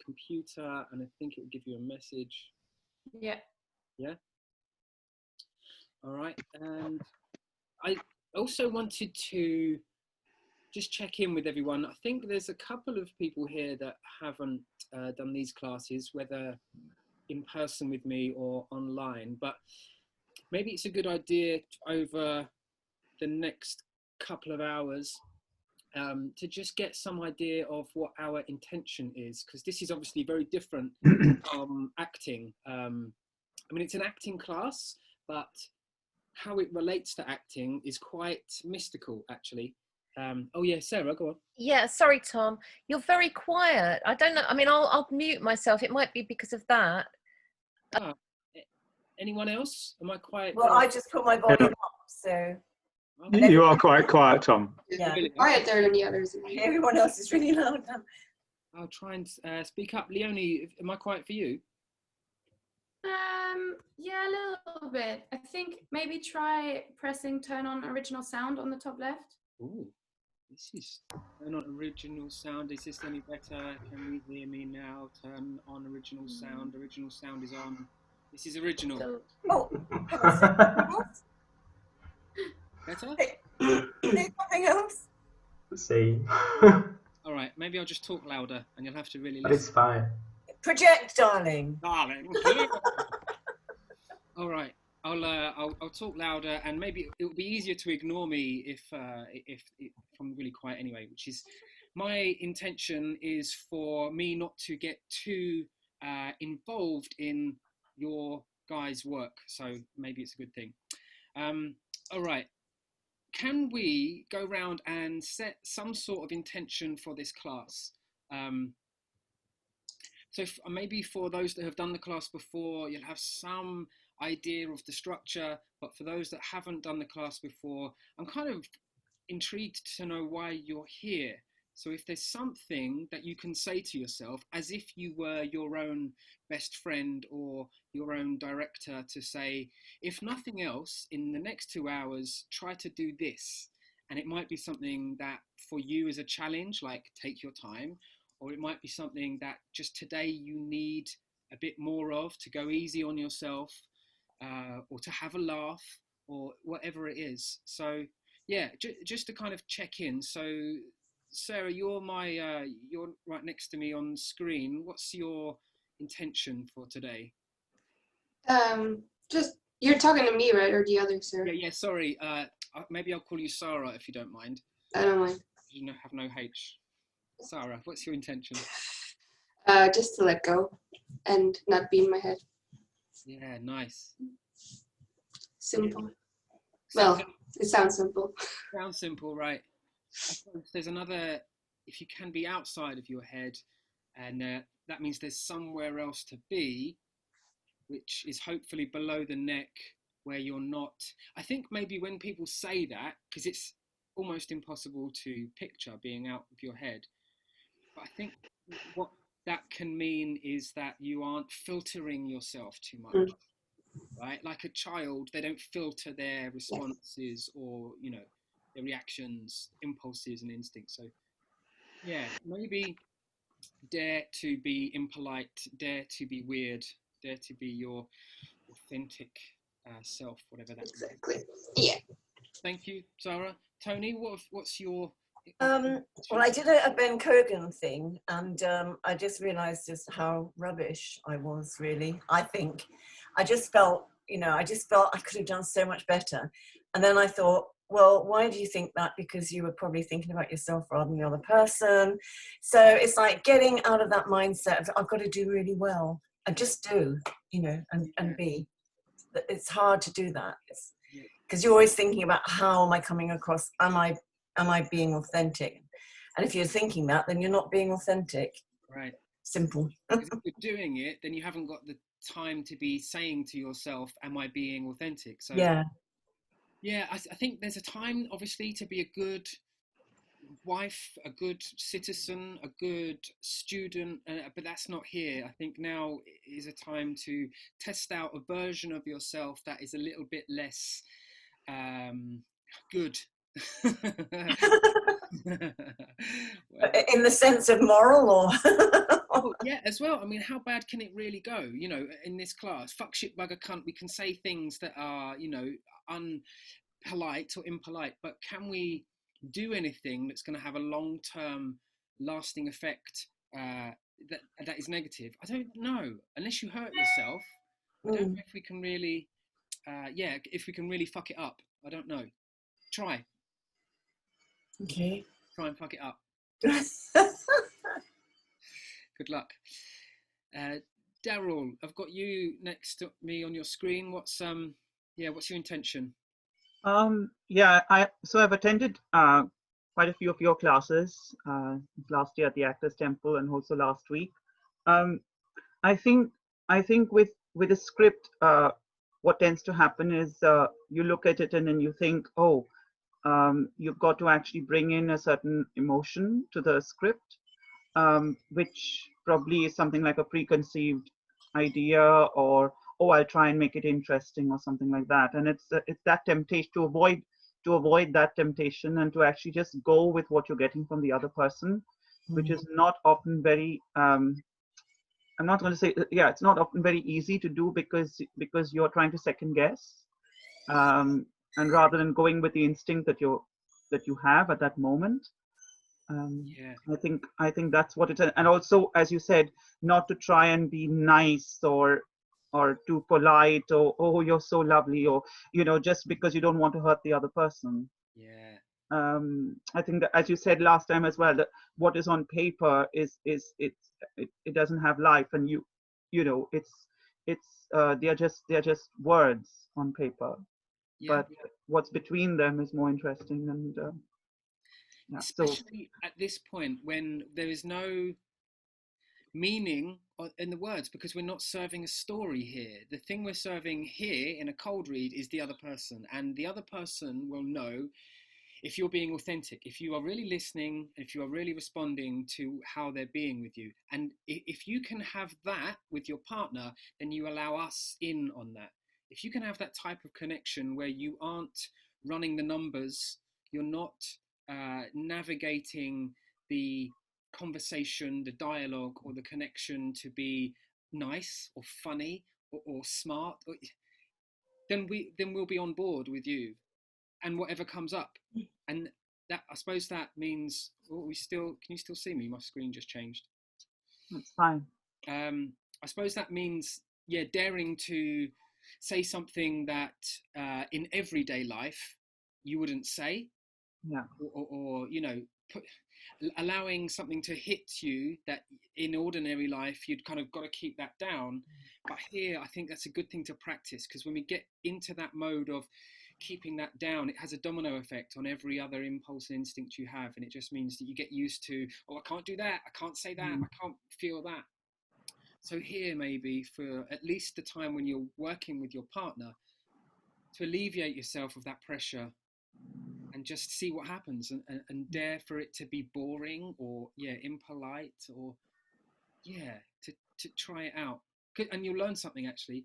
computer, and I think it will give you a message. Yeah. Yeah. All right. And I also wanted to just check in with everyone. I think there's a couple of people here that haven't done these classes, whether in person with me or online, but maybe it's a good idea over the next couple of hours to just get some idea of what our intention is, because this is obviously very different from acting. I mean, it's an acting class, but how it relates to acting is quite mystical, actually. Oh yeah, Sarah, go on. Yeah, sorry, Tom. You're very quiet. I don't know. I mean, I'll mute myself. It might be because of that. Anyone else? Am I quiet? Well, I just put my volume up, so. You are quite quiet, Tom. Yeah. You're quieter than the others. Everyone else is really loud now. I'll try and speak up. Leonie, am I quiet for you? Yeah, a little bit. I think maybe try pressing turn on original sound on the top left. Ooh, this is turn on original sound. Is this any better? Can we hear me now? Turn on original sound. Original sound is on. This is original. Oh, Better? something else? See. All right, maybe I'll just talk louder and you'll have to really But listen. it's fine. Project, darling. Darling. All right, I'll talk louder, and maybe it will be easier to ignore me if I'm really quiet anyway. Which is, my intention is for me not to get too involved in your guys' work, so maybe it's a good thing. All right, can we go around and set some sort of intention for this class? So maybe for those that have done the class before, you'll have some idea of the structure, but for those that haven't done the class before, I'm kind of intrigued to know why you're here. So if there's something that you can say to yourself as if you were your own best friend or your own director, to say, if nothing else, in the next 2 hours, try to do this. And it might be something that for you is a challenge, like take your time, or it might be something that just today you need a bit more of, to go easy on yourself, or to have a laugh, or whatever it is. So yeah, just to kind of check in. So Sarah, you're right next to me on screen. What's your intention for today? Just, you're talking to me, right, or the other sir? Yeah, sorry. Maybe I'll call you Sarah if you don't mind. I don't mind. You have no H. Sarah, what's your intention? Just to let go and not be in my head. Yeah, nice. Simple. Well, it sounds simple. Sounds simple, right? I suppose there's another, if you can be outside of your head, and that means there's somewhere else to be, which is hopefully below the neck, where you're not. I think maybe when people say that, because it's almost impossible to picture being out of your head, but I think what that can mean is that you aren't filtering yourself too much, right? Like a child, they don't filter their responses or, their reactions, impulses and instincts. So yeah, maybe dare to be impolite, dare to be weird, dare to be your authentic self, whatever that is. Exactly. Yeah. Thank you, Sarah. Tony, what's your... Well, I did a Ben Cogan thing, and I just realised just how rubbish I was, really. I think I just felt I could have done so much better. And then I thought, well, why do you think that? Because you were probably thinking about yourself rather than the other person. So it's like getting out of that mindset of, I've got to do really well, and just do, and be. It's hard to do that because you're always thinking about, how am I coming across? Am I being authentic? And if you're thinking that, then you're not being authentic. Right. Simple. Because if you're doing it, then you haven't got the time to be saying to yourself, am I being authentic? So yeah, I think there's a time, obviously, to be a good wife, a good citizen, a good student, but that's not here. I think now is a time to test out a version of yourself that is a little bit less good. Well, In the sense of moral, or oh, yeah, as well. I mean, how bad can it really go? You know, in this class, fuck, shit, bugger, cunt. We can say things that are, you know, unpolite or impolite, but can we do anything that's going to have a long-term, lasting effect that is negative? I don't know. Unless you hurt yourself, I don't know if we can really, yeah, if we can really fuck it up. I don't know. Try okay. and fuck it up. Good luck. Daryl, I've got you next to me on your screen. What's your intention? Yeah, I've attended quite a few of your classes last year at the Actors Temple and also last week. I think with a script, what tends to happen is you look at it and then you think, oh, you've got to actually bring in a certain emotion to the script, which probably is something like a preconceived idea, or oh, I'll try and make it interesting or something like that. And it's that temptation to avoid that temptation and to actually just go with what you're getting from the other person, which is not often very I'm not going to say, yeah, it's not often very easy to do because you're trying to second guess, and rather than going with the instinct that you have at that moment. Yeah. I think that's what it is. And also, as you said, not to try and be nice or too polite, or oh, you're so lovely, or you know, just because you don't want to hurt the other person. Yeah. I think that, as you said last time as well, that what is on paper it doesn't have life, and you know, they're just words on paper, Yeah. but what's between them is more interesting. And yeah, especially at this point when there is no meaning in the words, because we're not serving a story here. The thing we're serving here in a cold read is the other person, and the other person will know if you're being authentic, if you are really listening, if you are really responding to how they're being with you. And if you can have that with your partner, then you allow us in on that. If you can have that type of connection where you aren't running the numbers, you're not navigating the conversation, the dialogue, or the connection to be nice or funny or smart, then we'll be on board with you and whatever comes up. And that, I suppose that means, can you still see me? My screen just changed. that's fine. I suppose that means, yeah, daring to say something that in everyday life you wouldn't say. Yeah. Or you know, allowing something to hit you that in ordinary life you'd kind of got to keep that down. But here I think that's a good thing to practice, because when we get into that mode of keeping that down, it has a domino effect on every other impulse and instinct you have, and it just means that you get used to, oh, I can't do that, I can't say that, I can't feel that. So here, maybe for at least the time when you're working with your partner, to alleviate yourself of that pressure and just see what happens, and dare for it to be boring or impolite, or to try it out. And you'll learn something, actually.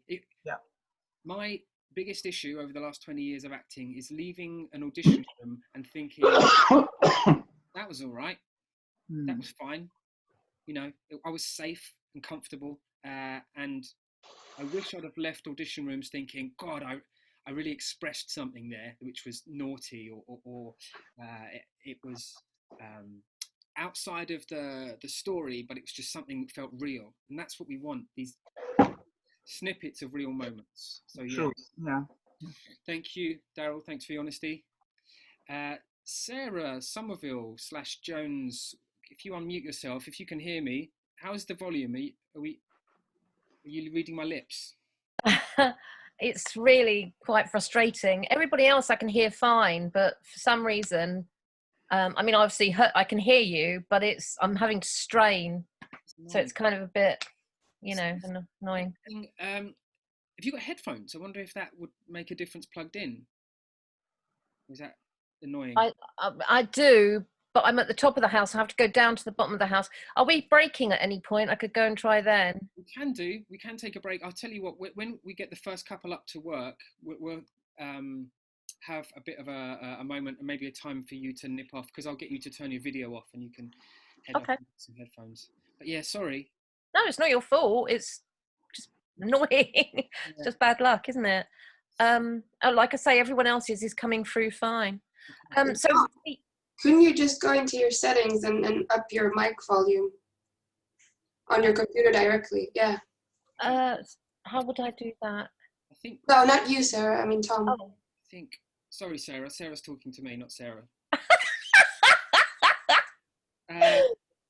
My biggest issue over the last 20 years of acting is leaving an audition room and thinking, that was all right, that was fine, you know, I was safe and comfortable, and I wish I'd have left audition rooms thinking, God, I really expressed something there which was naughty, or it was outside of the story, but it was just something that felt real. And that's what we want, these snippets of real moments. So yeah. Thank you, Daryl. Thanks for your honesty. Sarah Somerville / Jones, if you unmute yourself, if you can hear me, how's the volume? Are you reading my lips? It's really quite frustrating. Everybody else I can hear fine, but for some reason, I mean, obviously I can hear you, but I'm having to strain. So it's kind of a bit, you know, annoying. Have you got headphones? I wonder if that would make a difference plugged in. Is that annoying? I do, but I'm at the top of the house. I have to go down to the bottom of the house. Are we breaking at any point? I could go and try then. We can take a break. I'll tell you what, when we get the first couple up to work, we'll have a bit of a moment and maybe a time for you to nip off, because I'll get you to turn your video off and you can head off Okay. and get some headphones. But yeah, sorry. No, it's not your fault. It's just annoying. It's just bad luck, isn't it? Like I say, everyone else's is coming through fine. So couldn't you just go into your settings and up your mic volume on your computer directly? Yeah. how would I do that? I think. No, not you, Sarah. I mean, Tom. Oh. I think. Sorry, Sarah. Sarah's talking to me, not Sarah.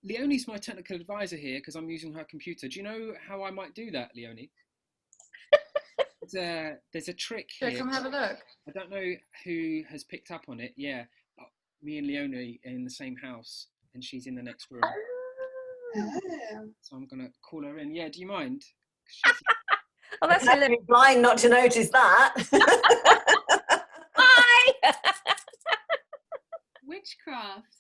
Leonie's my technical advisor here because I'm using her computer. Do you know how I might do that, Leonie? There's a trick here. Come have a look. I don't know who has picked up on it. Yeah, me and Leonie are in the same house, and she's in the next room. So I'm gonna call her in. Yeah, do you mind? Oh, that's I'd be blind not to notice that. Hi. Witchcraft.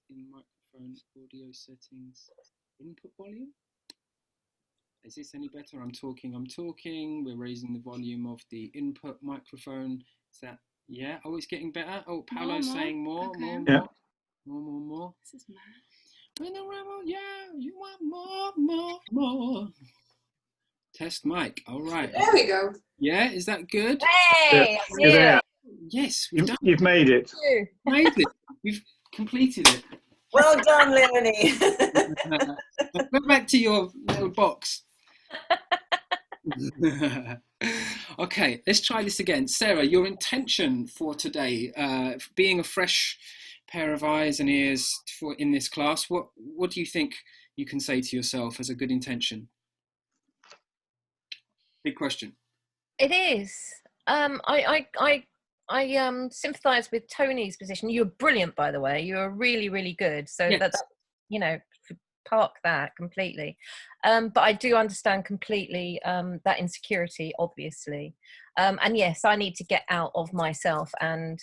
In microphone audio settings, input volume. Is this any better? I'm talking. We're raising the volume of the input microphone. Is that, yeah? Oh, it's getting better. Oh, Paolo's saying more, Okay. more. This is mad. When the rebel, yeah, you want more. Test mic. All right. There we go. Yeah, is that good? Hey, You're there. Yes, You've made it. made it. We've completed it. Well done, Leonie. Go back to your little box. Okay, let's try this again. Sarah, your intention for today, being a fresh pair of eyes and ears in this class, what do you think you can say to yourself as a good intention? Big question. It is. I sympathise with Tony's position. You're brilliant, by the way. You're really, really good. So Yes. that park that completely. But I do understand completely that insecurity, obviously. And yes, I need to get out of myself. And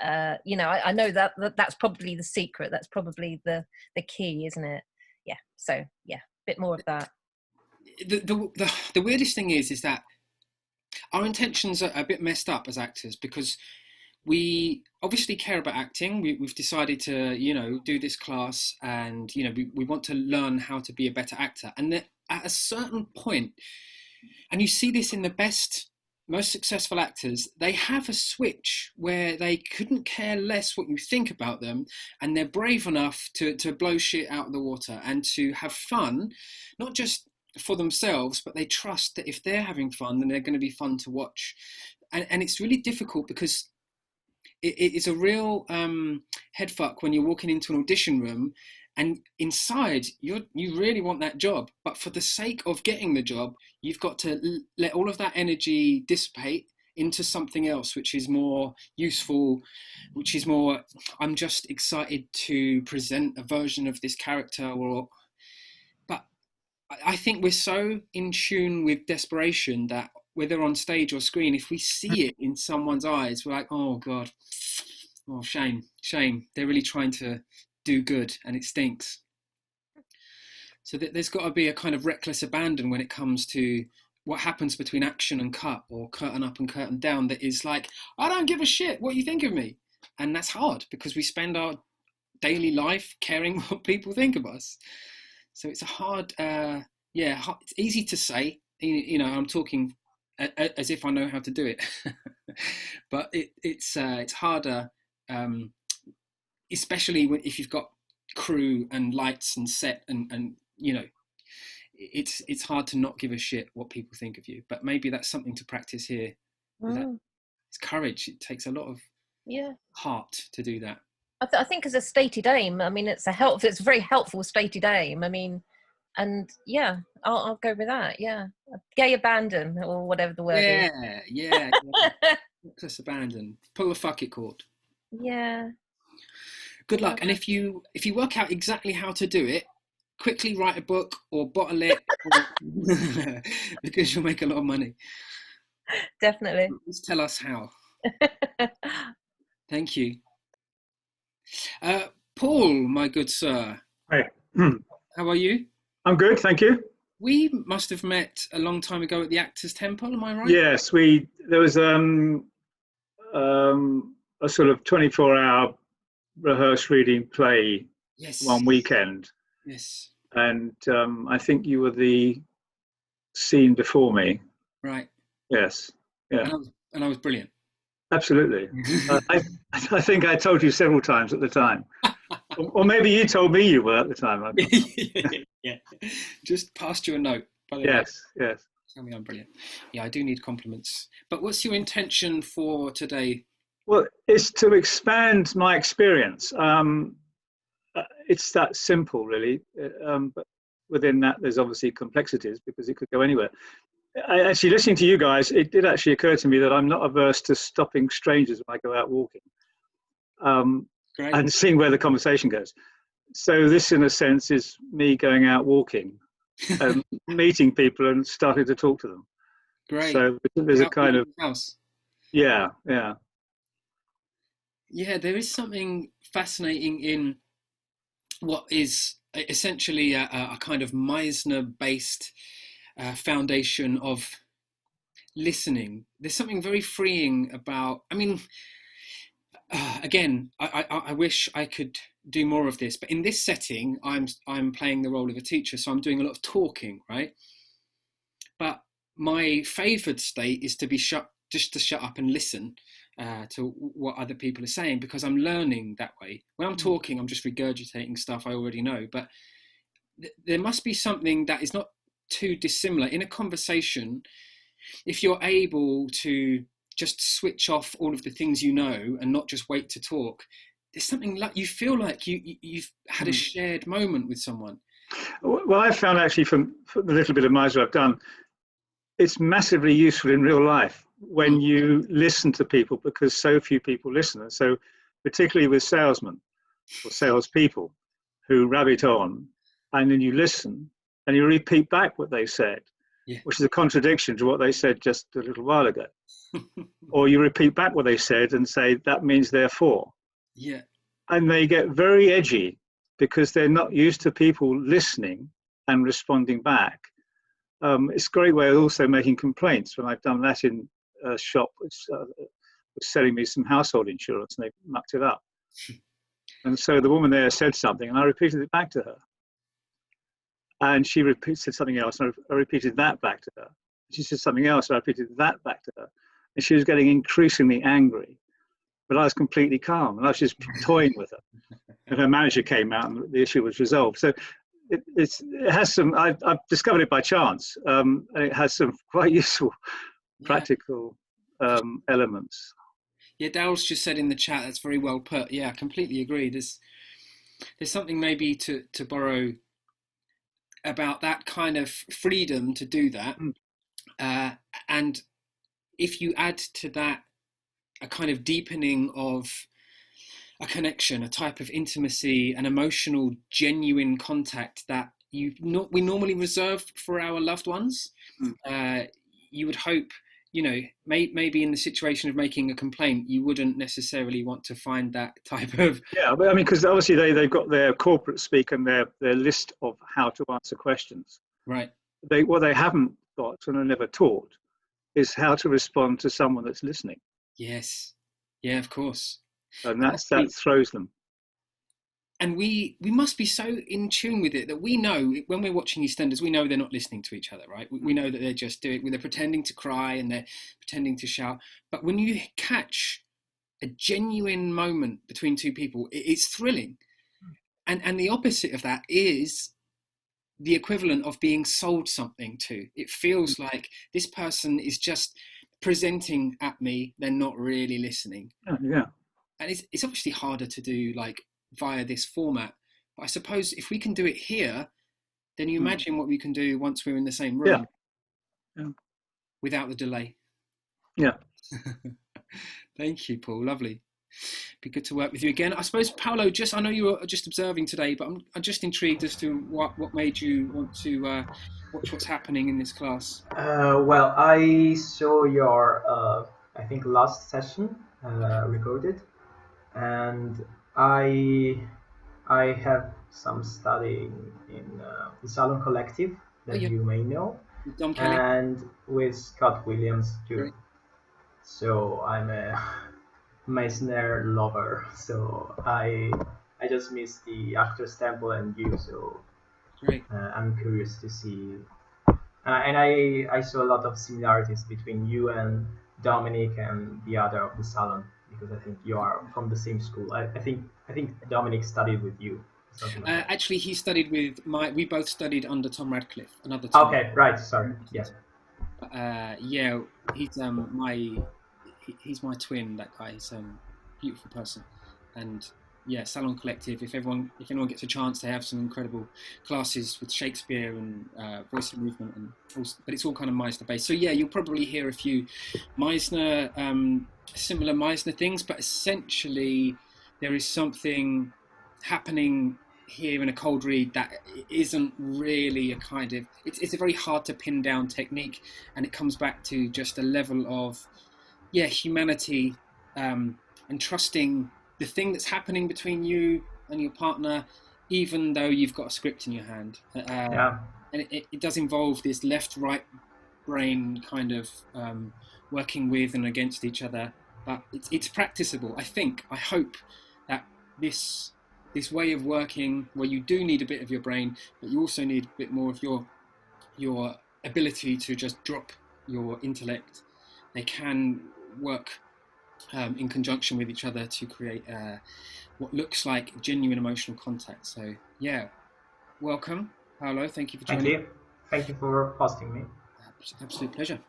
I know that's probably the secret. That's probably the key, isn't it? Yeah. So yeah, a bit more of that. The weirdest thing is that our intentions are a bit messed up as actors, because we obviously care about acting. We've decided to, do this class, and, we want to learn how to be a better actor. And that at a certain point, and you see this in the best, most successful actors, they have a switch where they couldn't care less what you think about them, and they're brave enough to blow shit out of the water and to have fun, not just for themselves, but they trust that if they're having fun, then they're going to be fun to watch. And it's really difficult, because it's a real head fuck when you're walking into an audition room and inside you really want that job, but for the sake of getting the job, you've got to let all of that energy dissipate into something else, which is more useful, which is more, I'm just excited to present a version of this character. But I think we're so in tune with desperation that whether on stage or screen, if we see it in someone's eyes, we're like, oh God, oh, shame. They're really trying to do good and it stinks. So there's got to be a kind of reckless abandon when it comes to what happens between action and cut, or curtain up and curtain down, that is like, I don't give a shit what you think of me. And that's hard, because we spend our daily life caring what people think of us. So it's a hard, it's easy to say, I'm talking as if I know how to do it, but it's harder, especially if you've got crew and lights and set and it's hard to not give a shit what people think of you. But maybe that's something to practice here. It's courage. It takes a lot of heart to do that. I think as a stated aim, I mean, it's a very helpful stated aim. I mean, and yeah, I'll go with that. Yeah, gay abandon, or whatever the word is. Yeah. Reckless abandon. Pull the fuck it cord. Yeah. Good luck. And if you work out exactly how to do it, quickly write a book or bottle it, because you'll make a lot of money. Definitely. Just tell us how. Thank you. Paul, my good sir. Hi. How are you? I'm good, thank you. We must have met a long time ago at the Actors Temple, am I right? Yes, there was a sort of 24-hour rehearse reading play Yes. one weekend, Yes. and I think you were the scene before me. Right. Yes. Yeah. And I was brilliant. Absolutely. I think I told you several times at the time, or maybe you told me you were at the time. Yeah. Just passed you a note, by the way. Yes. Yes. Tell me I'm brilliant. Yeah, I do need compliments. But what's your intention for today? Well, it's to expand my experience. It's that simple, really. But within that, there's obviously complexities because it could go anywhere. Actually, listening to you guys, it did actually occur to me that I'm not averse to stopping strangers when I go out walking, and seeing where the conversation goes. So this, in a sense, is me going out walking and meeting people and starting to talk to them. Great. So there's a kind of house. Yeah. Yeah, there is something fascinating in what is essentially a kind of Meisner-based foundation of listening. There's something very freeing about, I mean, again, I wish I could do more of this, but in this setting, I'm playing the role of a teacher, so I'm doing a lot of talking, right? But my favoured state is to shut up and listen to what other people are saying, because I'm learning that way. When I'm talking, I'm just regurgitating stuff I already know. But there must be something that is not too dissimilar in a conversation. If you're able to just switch off all of the things you know and not just wait to talk, there's something like you feel like you've had a shared moment with someone. Well, I've found actually from the little bit of Meisner I've done, it's massively useful in real life when you listen to people, because so few people listen. And so particularly with salesmen or salespeople who rabbit on, and then you listen and you repeat back what they said, which is a contradiction to what they said just a little while ago. Or you repeat back what they said and say, that means therefore. Yeah. And they get very edgy because they're not used to people listening and responding back. It's a great way of also making complaints. When I've done that in a shop which was selling me some household insurance, and they mucked it up. And so the woman there said something, and I repeated it back to her. And she said something else, and I repeated that back to her. She said something else, and I repeated that back to her. And she was getting increasingly angry. But I was completely calm, and I was just toying with her. And her manager came out, and the issue was resolved. So it has some, I've discovered it by chance, and it has some quite useful practical elements. Yeah, Daryl's just said in the chat, that's very well put. Yeah, I completely agree. There's something maybe to borrow about that kind of freedom to do that. And if you add to that a kind of deepening of a connection, a type of intimacy, an emotional, genuine contact that we normally reserve for our loved ones, you would hope, maybe in the situation of making a complaint, you wouldn't necessarily want to find that type of... Yeah, but I mean, because obviously they've got their corporate speak and their list of how to answer questions. Right. What they haven't got and are never taught is how to respond to someone that's listening. Yes. Yeah, of course. And that throws them. And we must be so in tune with it that we know when we're watching EastEnders, we know they're not listening to each other, right? We know that they're just they're pretending to cry and they're pretending to shout. But when you catch a genuine moment between two people, it's thrilling. And the opposite of that is the equivalent of being sold something to. It feels like this person is just presenting at me, they're not really listening. Yeah. And it's obviously harder to do like via this format, but I suppose if we can do it here, then you imagine what we can do once we're in the same room. Yeah. Without the delay. Yeah. Thank you, Paul. Lovely. Be good to work with you again. I suppose, Paolo, I know you were just observing today, but I'm just intrigued as to what made you want to watch what's happening in this class. Well, I saw your I think last session recorded, and I have some study in the Salon Collective that yeah. you may know, Dom Kelly. and with Scott Williams too. Great. So I'm a Meissner lover. So I just missed the Actors Temple and you. So Great. I'm curious to see. And I saw a lot of similarities between you and Dominic and the other of the salon, because I think you are from the same school. I think Dominic studied with you, something like that. Actually, he studied with we both studied under Tom Radcliffe, another Tom. Okay, right. Sorry. Yeah. Yeah, he's he's my twin. That guy, he's a beautiful person, and yeah, Salon Collective. If anyone gets a chance, they have some incredible classes with Shakespeare and voice and movement, and also, but it's all kind of Meisner based. So yeah, you'll probably hear a few Meisner, similar Meisner things, but essentially there is something happening here in a cold read that isn't really a kind of it's a very hard to pin down technique, and it comes back to just a level of humanity, and trusting the thing that's happening between you and your partner, even though you've got a script in your hand. And it does involve this left-right brain kind of working with and against each other, but it's practicable. I hope that this way of working, where you do need a bit of your brain, but you also need a bit more of your ability to just drop your intellect, they can work in conjunction with each other to create what looks like genuine emotional contact. So yeah, welcome, Paolo. Thank you for joining. Thank you for hosting me. Absolute pleasure.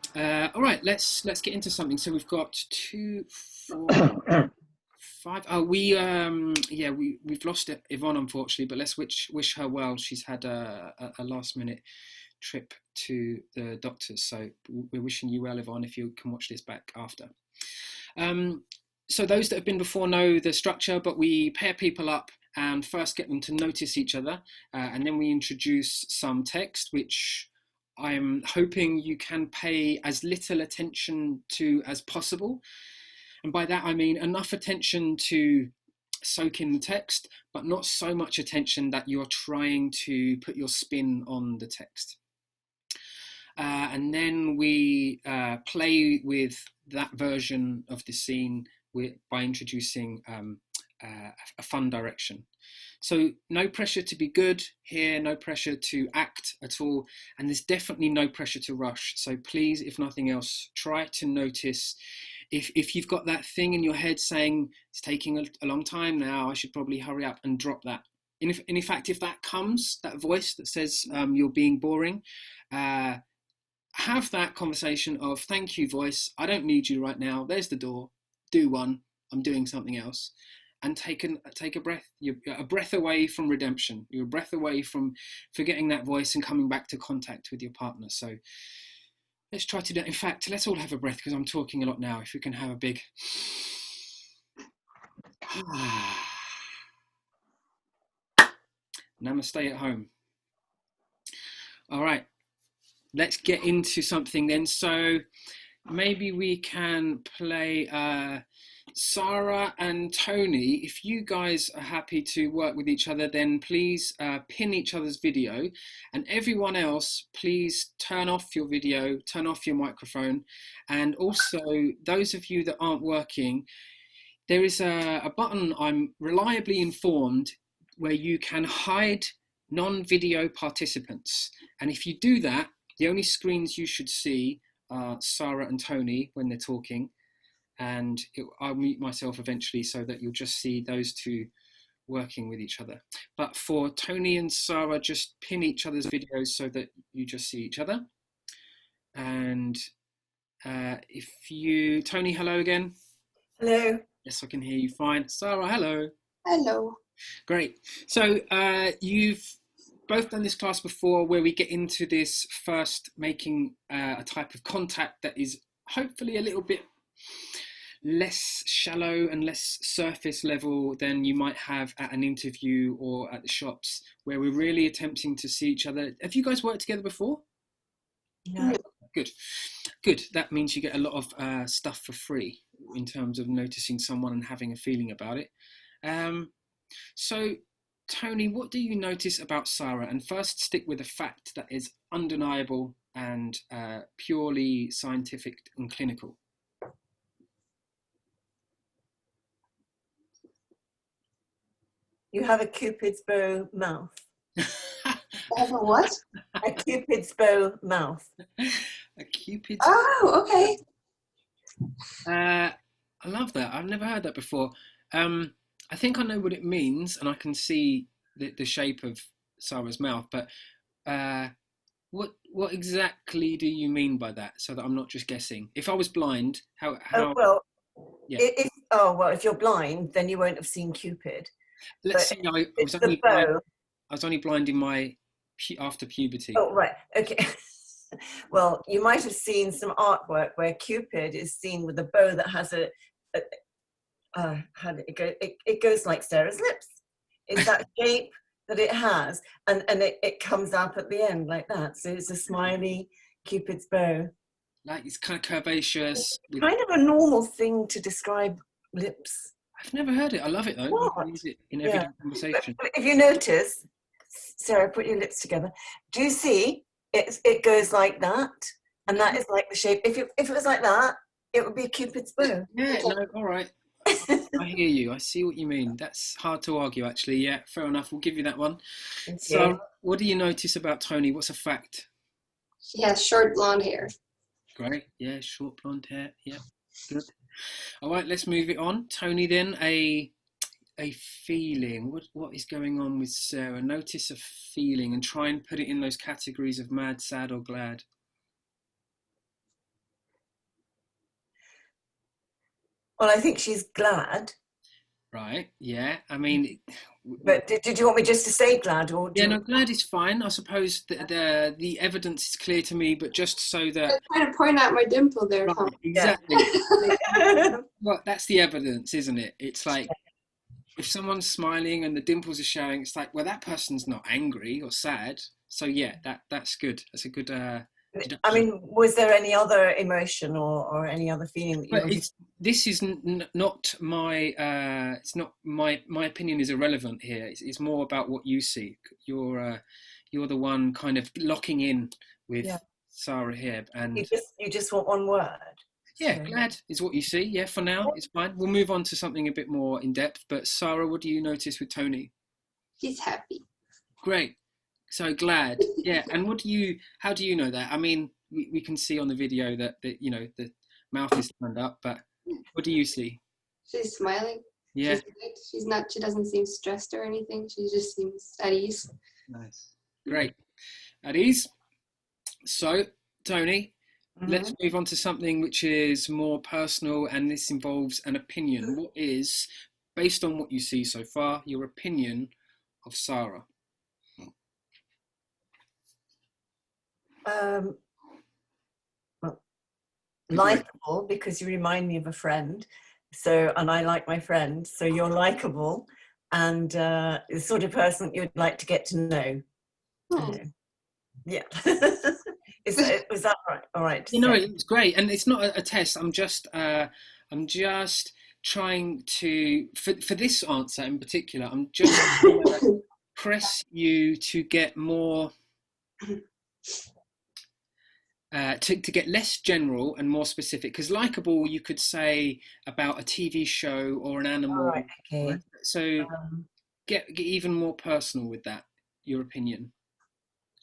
All right, let's get into something. So we've got 2, 4, 5. Oh, we've lost Yvonne, unfortunately, but let's wish her well. She's had a last minute trip to the doctors, so we're wishing you well, Yvonne, if you can watch this back after. So those that have been before know the structure, but we pair people up and first get them to notice each other, and then we introduce some text, which I'm hoping you can pay as little attention to as possible. And by that I mean enough attention to soak in the text, but not so much attention that you're trying to put your spin on the text. And then we play with that version of the scene by introducing a fun direction. So no pressure to be good here, no pressure to act at all, and there's definitely no pressure to rush. So please, if nothing else, try to notice if you've got that thing in your head saying it's taking a long time now, I should probably hurry up, and drop that. And in fact, if that comes, that voice that says you're being boring, have that conversation of, thank you, voice, I don't need you right now, there's the door, do one, I'm doing something else. And take a breath. You're a breath away from redemption. You're a breath away from forgetting that voice and coming back to contact with your partner. So let's try to do. In fact, let's all have a breath, because I'm talking a lot now. If we can have a big namaste at home. All right, let's get into something then. So maybe we can play Sarah and Tony. If you guys are happy to work with each other, then please pin each other's video, and everyone else, please turn off your video, turn off your microphone. And also, those of you that aren't working, there is a button, I'm reliably informed, where you can hide non-video participants. And if you do that, the only screens you should see are Sarah and Tony when they're talking. And I'll mute myself eventually so that you'll just see those two working with each other. But for Tony and Sarah, just pin each other's videos so that you just see each other. And Tony, hello again. Hello. Yes, I can hear you fine. Sarah, hello. Hello. Great. So you've both done this class before, where we get into this first making a type of contact that is hopefully a little bit less shallow and less surface level than you might have at an interview or at the shops, where we're really attempting to see each other. Have you guys worked together before? No. Good. That means you get a lot of stuff for free in terms of noticing someone and having a feeling about it. So Tony, what do you notice about Sarah? And first, stick with a fact that is undeniable and purely scientific and clinical. You have a Cupid's bow mouth. Have a what? A Cupid's bow mouth. A Cupid's. Oh, okay. I love that. I've never heard that before. I think I know what it means, and I can see the shape of Sarah's mouth. But what exactly do you mean by that? So that I'm not just guessing. If I was blind, how? Well, yeah. If you're blind, then you won't have seen Cupid. Let's say I was only blind in my after puberty. Oh, right. Okay. Well, you might have seen some artwork where Cupid is seen with a bow that has how did it go? It goes like Sarah's lips. It's that shape that it has, and it comes up at the end like that. So it's a smiley Cupid's bow. Like it's kind of curvaceous. Kind of a normal thing to describe lips. I've never heard it. I love it though. What? I use it in everyday conversation. But if you notice, Sarah, put your lips together. Do you see? It goes like that, and that is like the shape. If it was like that, it would be a Cupid's bow. Yeah. No. All right. I hear you. I see what you mean. That's hard to argue, actually. Yeah. Fair enough. We'll give you that one. So, what do you notice about Tony? What's a fact? She has short blonde hair. Great. Yeah. Short blonde hair. Yeah. Good. All right, let's move it on. Tony, then a feeling. What is going on with Sarah? Notice a feeling and try and put it in those categories of mad, sad, or glad. Well, I think she's glad. Right. Yeah. I mean. But did you want me just to say glad, or? Yeah, no, glad is fine. I suppose the evidence is clear to me, but just so that. I'm trying to point out my dimple there. Right, Tom. exactly. Well, that's the evidence, isn't it? It's like if someone's smiling and the dimples are showing, it's like, well, that person's not angry or sad. So yeah, that's good. That's a good. I mean, was there any other emotion or any other feeling that you? This is not my. It's not my opinion is irrelevant here. It's more about what you see. You're the one kind of locking in with Sarah here, and you just want one word. Yeah, glad is what you see. Yeah, for now it's fine. We'll move on to something a bit more in depth. But Sarah, what do you notice with Tony? She's happy. Great. So glad. Yeah. And how do you know that? I mean, we can see on the video that the mouth is turned up, but what do you see? She's smiling. Yeah. She doesn't seem stressed or anything. She just seems at ease. Nice. Great. At ease. So, Tony, let's move on to something which is more personal, and this involves an opinion. What is, based on what you see so far, your opinion of Sarah? Well, likable, because you remind me of a friend. So, and I like my friend. So you're likable, and the sort of person you'd like to get to know. Yeah. Was that right? All right. It's great, and it's not a test. I'm just trying to for this answer in particular. I'm just trying to press you to get more. To get less general and more specific, because likable you could say about a TV show or an animal. Right, okay. So get even more personal with that, your opinion.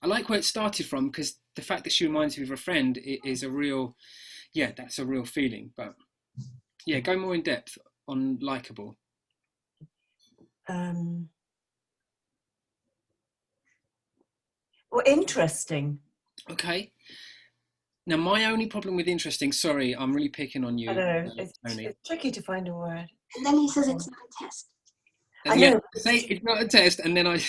I like where it started from, because the fact that she reminds me of a friend is a real, that's a real feeling. But yeah, go more in depth on likable. Well, interesting. Okay. Now, my only problem with interesting, sorry, I'm really picking on you. I know, it's tricky to find a word. And then he says it's not a test. And I know. Say it's not a test, and then I...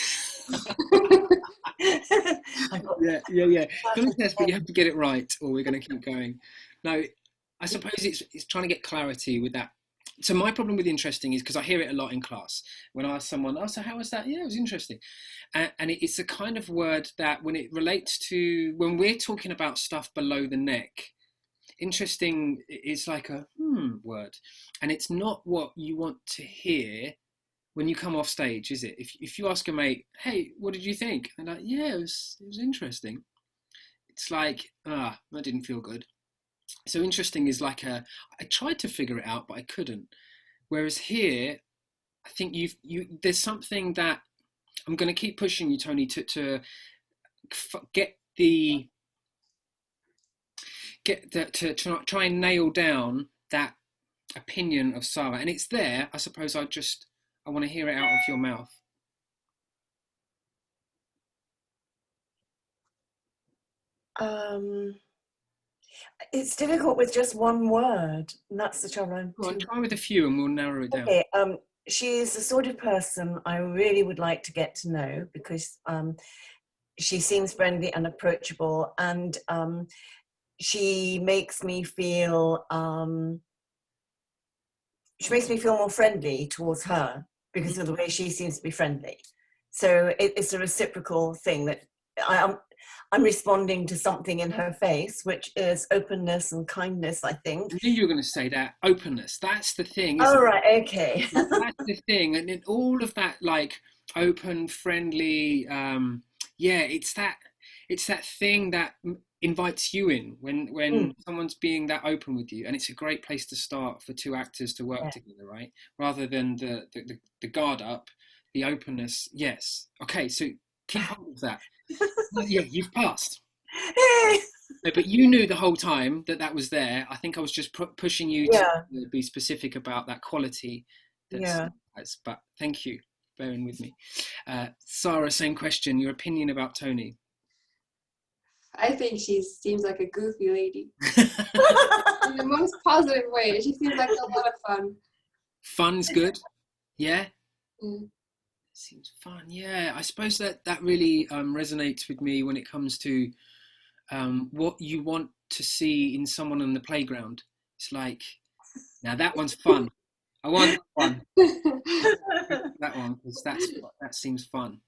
yeah. It's not a test, but you have to get it right, or we're going to keep going. No, I suppose it's trying to get clarity with that. So my problem with interesting is because I hear it a lot in class. When I ask someone, so how was that? Yeah, it was interesting. And it's a kind of word that when it relates to, when we're talking about stuff below the neck, interesting is like a word. And it's not what you want to hear when you come off stage, is it? If you ask a mate, hey, what did you think? And like, yeah, it was interesting. It's like, that didn't feel good. So interesting is like I tried to figure it out, but I couldn't. Whereas here, I think there's something that I'm going to keep pushing you, Tony, to to try and nail down that opinion of Sarah. And it's there. I suppose I want to hear it out of your mouth. It's difficult with just one word, and that's the trouble. Go on, try with a few and we'll narrow it down. Okay, she's the sort of person I really would like to get to know, because she seems friendly and approachable, and she makes me feel more friendly towards her because of the way she seems to be friendly. So it's a reciprocal thing that I'm responding to something in her face, which is openness and kindness, I think. I knew you were going to say that. Openness. That's the thing. Oh, right. Okay. That's the thing. And then all of that, like, open, friendly, it's that thing that invites you in when someone's being that open with you. And it's a great place to start for two actors to work together, right? Rather than the guard up, the openness. Yes. Okay, so keep hold of that. Yeah, you've passed. No, but you knew the whole time that was there. I think I was just pushing you to be specific about that quality. But thank you for bearing with me. Sarah, same question. Your opinion about Tony? I think she seems like a goofy lady. In the most positive way. She seems like a lot of fun. Fun's good? Yeah? Seems fun. Yeah, I suppose that really resonates with me when it comes to what you want to see in someone on the playground. It's like, now that one's fun. I want that one. That one, because that seems fun.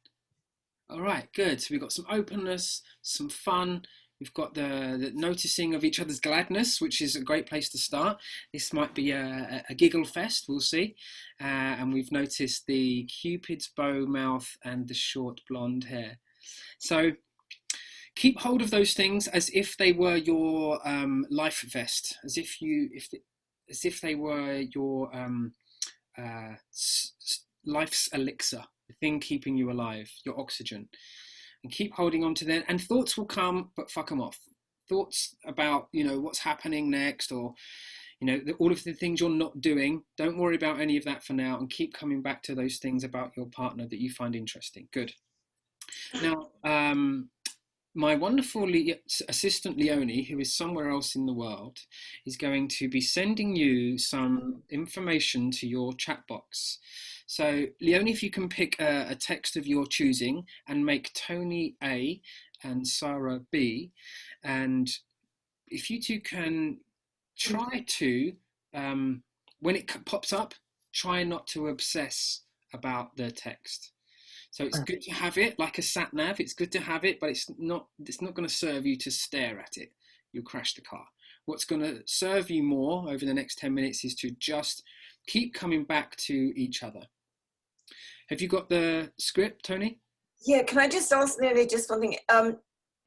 All right, good. So we've got some openness, some fun. We've got the noticing of each other's gladness, which is a great place to start. This might be a giggle fest, we'll see. And we've noticed the Cupid's bow mouth and the short blonde hair. So keep hold of those things as if they were your life vest, as if they were your life's elixir, the thing keeping you alive, your oxygen. And keep holding on to them. And thoughts will come, but fuck them off. Thoughts about, what's happening next, or, all of the things you're not doing. Don't worry about any of that for now, and keep coming back to those things about your partner that you find interesting. Good. Now, my wonderful assistant Leonie, who is somewhere else in the world, is going to be sending you some information to your chat box. So, Leonie, if you can pick a text of your choosing and make Tony A and Sarah B, and if you two can try to, when it pops up, try not to obsess about the text. So it's good to have it, like a sat nav. It's good to have it, but it's not going to serve you to stare at it. You'll crash the car. What's going to serve you more over the next 10 minutes is to just keep coming back to each other. Have you got the script, Tony? Yeah, can I just ask nearly just one thing?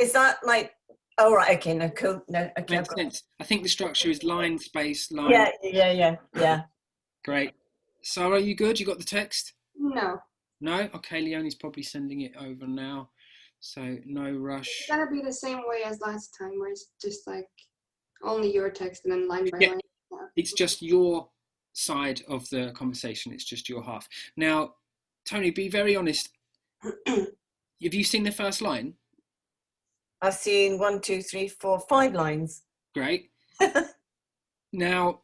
Is that like, oh, right, okay, no, cool, no, okay. Makes sense. I think the structure is line, space, line. Yeah. Great. Sarah, you good? You got the text? No. No? Okay, Leonie's probably sending it over now. So no rush. It's gonna be the same way as last time, where it's just like only your text and then line by line. Yeah. It's just your side of the conversation. It's just your half. Now, Tony, be very honest. Have you seen the first line? I've seen 1, 2, 3, 4, 5 lines. Great. Now,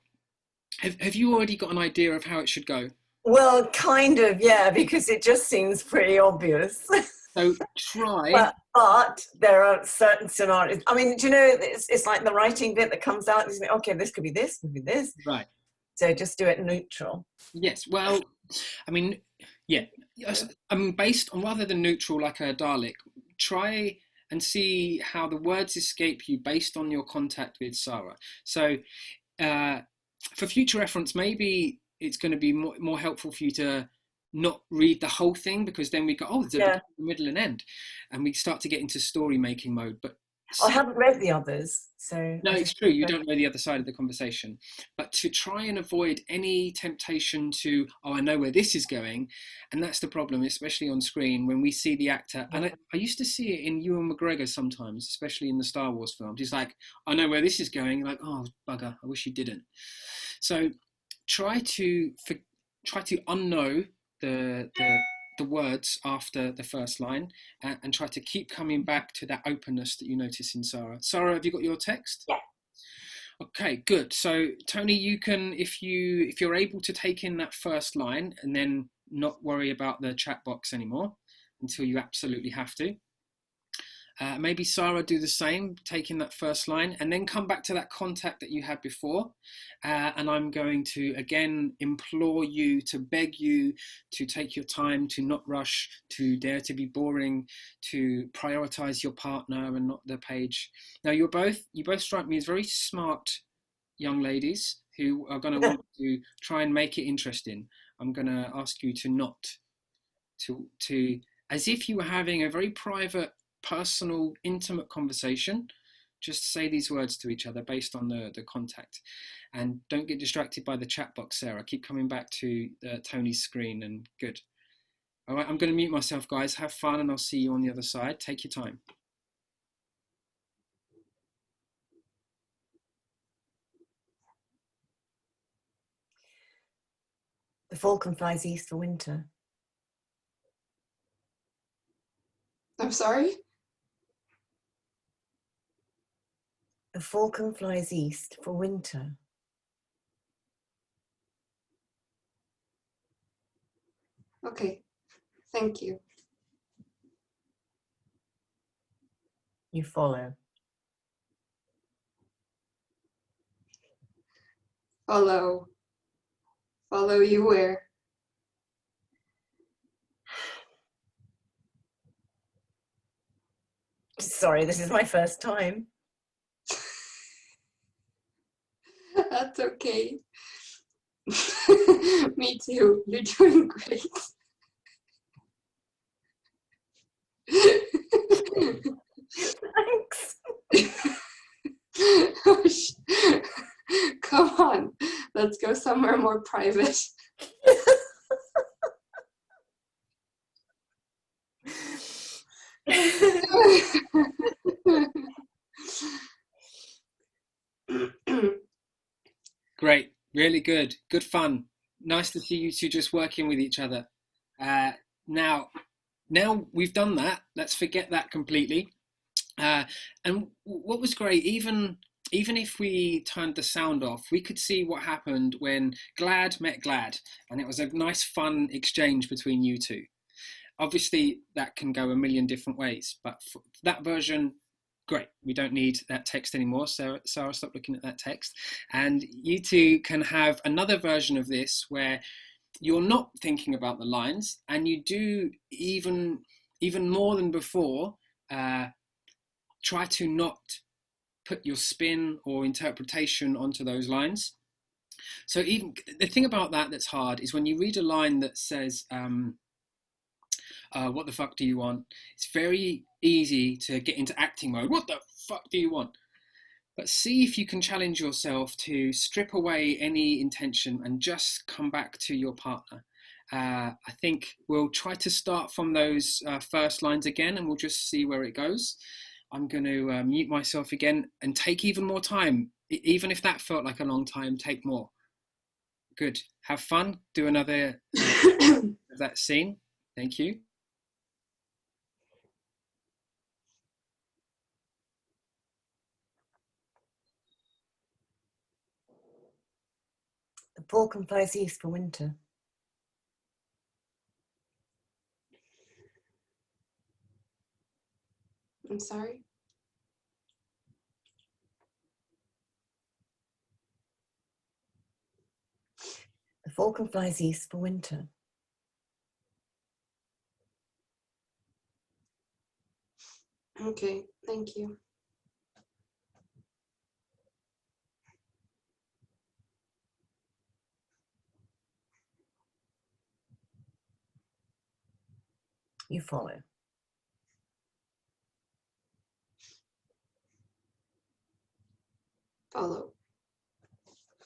have you already got an idea of how it should go? Well, kind of, yeah, because it just seems pretty obvious. So try. But there are certain scenarios. I mean, do you know, it's like the writing bit that comes out. You think, okay, this could be this, could be this. Right. So just do it neutral. Yes. Well, I mean, yeah. I mean, based on rather than neutral like a Dalek, try and see how the words escape you based on your contact with Sarah. So for future reference, maybe it's going to be more helpful for you to not read the whole thing, because then we go, oh, there's a Yeah. middle and end, and we start to get into story making mode. But I haven't read the others, so no, it's true. You don't know the other side of the conversation. But to try and avoid any temptation to, oh, I know where this is going. And that's the problem, especially on screen, when we see the actor. And I used to see it in Ewan McGregor sometimes, especially in the Star Wars films. He's like, I know where this is going. Like, oh, bugger, I wish you didn't. So try to unknow the words after the first line, and try to keep coming back to that openness that you notice in Sarah. Sarah, have you got your text? Yeah. Okay, good. So Tony, you can, if you're able to take in that first line and then not worry about the chat box anymore until you absolutely have to. Maybe Sarah, do the same, take in that first line and then come back to that contact that you had before. And I'm going to, again, implore you, to beg you to take your time, to not rush, to dare to be boring, to prioritize your partner and not the page. Now, you both strike me as very smart young ladies who are going to want to try and make it interesting. I'm going to ask you to not, to as if you were having a very private, personal, intimate conversation, just say these words to each other based on the contact, and don't get distracted by the chat box. Sarah, keep coming back to Tony's screen. And good. All right, I'm going to mute myself, guys. Have fun, and I'll see you on the other side. Take your time. The falcon flies east for winter. I'm sorry? The falcon flies east for winter. Okay, thank you. You follow. Follow you where? Sorry, this is my first time. That's okay. Me too. You're doing great. Thanks. Come on, let's go somewhere more private. Great, really good, good fun. Nice to see you two just working with each other. Now we've done that. Let's forget that completely. And what was great, even if we turned the sound off, we could see what happened when Glad met Glad, and it was a nice, fun exchange between you two. Obviously, that can go a million different ways, but for that version, great. We don't need that text anymore. Sarah, stop looking at that text. And you two can have another version of this where you're not thinking about the lines, and you do even more than before, try to not put your spin or interpretation onto those lines. So even the thing about that's hard is when you read a line that says, what the fuck do you want? It's very easy to get into acting mode. What the fuck do you want? But see if you can challenge yourself to strip away any intention and just come back to your partner. I think we'll try to start from those first lines again, and we'll just see where it goes. I'm going to mute myself again and take even more time. Even if that felt like a long time, take more. Good. Have fun. Do another of that scene. Thank you. The falcon flies east for winter. I'm sorry? The falcon flies east for winter. Okay, thank you. You follow. Follow.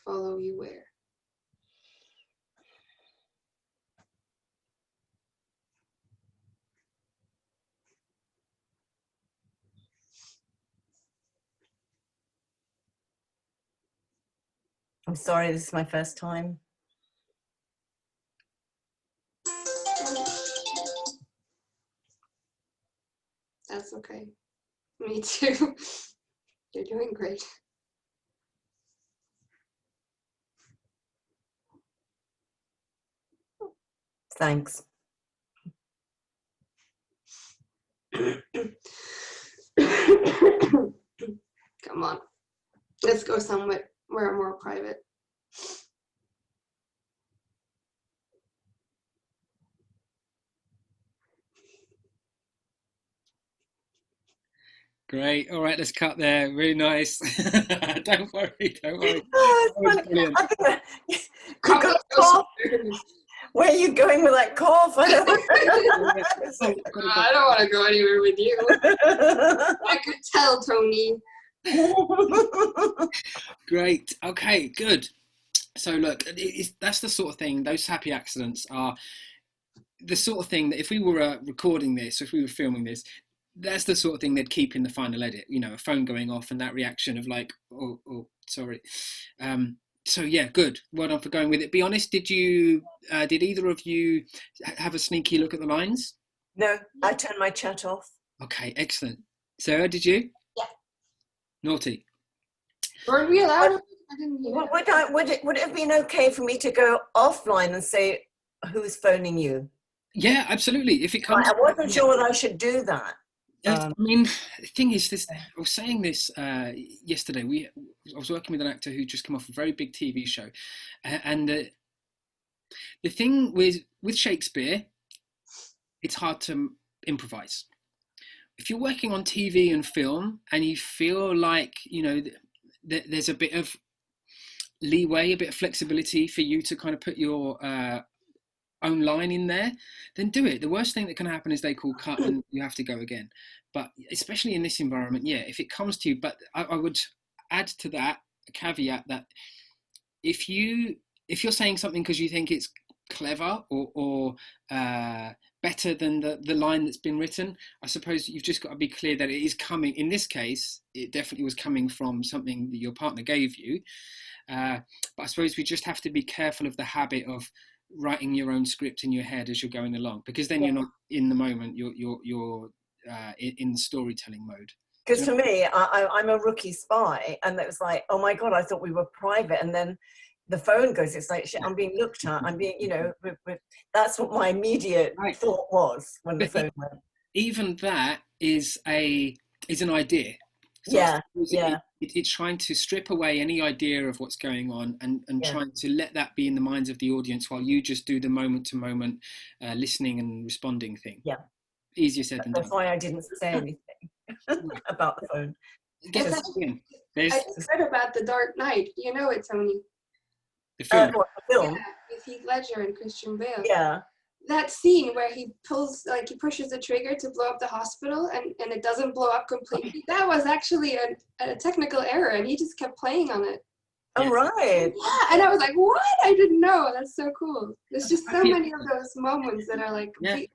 Follow you where? I'm sorry, this is my first time. That's okay. Me too. You're doing great. Thanks. Come on. Let's go somewhere more private. Great. All right, let's cut there. Really nice. Don't worry. Don't worry. Oh, That was it's brilliant. funny. You got a cough. Where are you going with that cough? I don't I don't want to go anywhere with you. I could tell, Tony. Great. Okay, good. So look, that's the sort of thing, those happy accidents are the sort of thing that if we were recording this, if we were filming this, that's the sort of thing they'd keep in the final edit, you know, a phone going off and that reaction of like, oh sorry. So yeah, good. Well done for going with it. Be honest, did either of you have a sneaky look at the lines? No, I turned my chat off. Okay, excellent. Sarah, did you? Yeah. Naughty. Weren't we allowed? I didn't hear. Would it have been okay for me to go offline and say who's phoning you? Yeah, absolutely. If it comes, I wasn't sure whether I should do that. I mean, the thing is, I was saying this yesterday. I was working with an actor who just come off a very big TV show, and the thing with Shakespeare, it's hard to improvise. If you're working on TV and film, and you feel like there's a bit of leeway, a bit of flexibility for you to kind of put your own line in there, then do it. The worst thing that can happen is they call cut and you have to go again. But especially in this environment, yeah, if it comes to you, but I would add to that a caveat that if you're saying something because you think it's clever or better than the line that's been written, I suppose you've just got to be clear that it is coming. In this case, it definitely was coming from something that your partner gave you. But I suppose we just have to be careful of the habit of writing your own script in your head as you're going along, because then you're not in the moment. You're in the storytelling mode. Because for me, I'm a rookie spy, and it was like, oh my god, I thought we were private, and then the phone goes. It's like, shit, I'm being looked at. I'm being, that's what my immediate thought was when the phone went. Even that is an idea. So it's trying to strip away any idea of what's going on and trying to let that be in the minds of the audience while you just do the moment-to-moment listening and responding thing. Yeah. Easier said than done. That's why I didn't say anything about the phone. I said about The Dark Knight. You know it, Tony. The film. The film? Yeah, with Heath Ledger and Christian Bale. Yeah. That scene where he pushes the trigger to blow up the hospital and it doesn't blow up completely. That was actually a technical error, and he just kept playing on it. Oh, right. Yeah, and I was like, what? I didn't know. That's so cool. There's just so many of those moments that are like complete.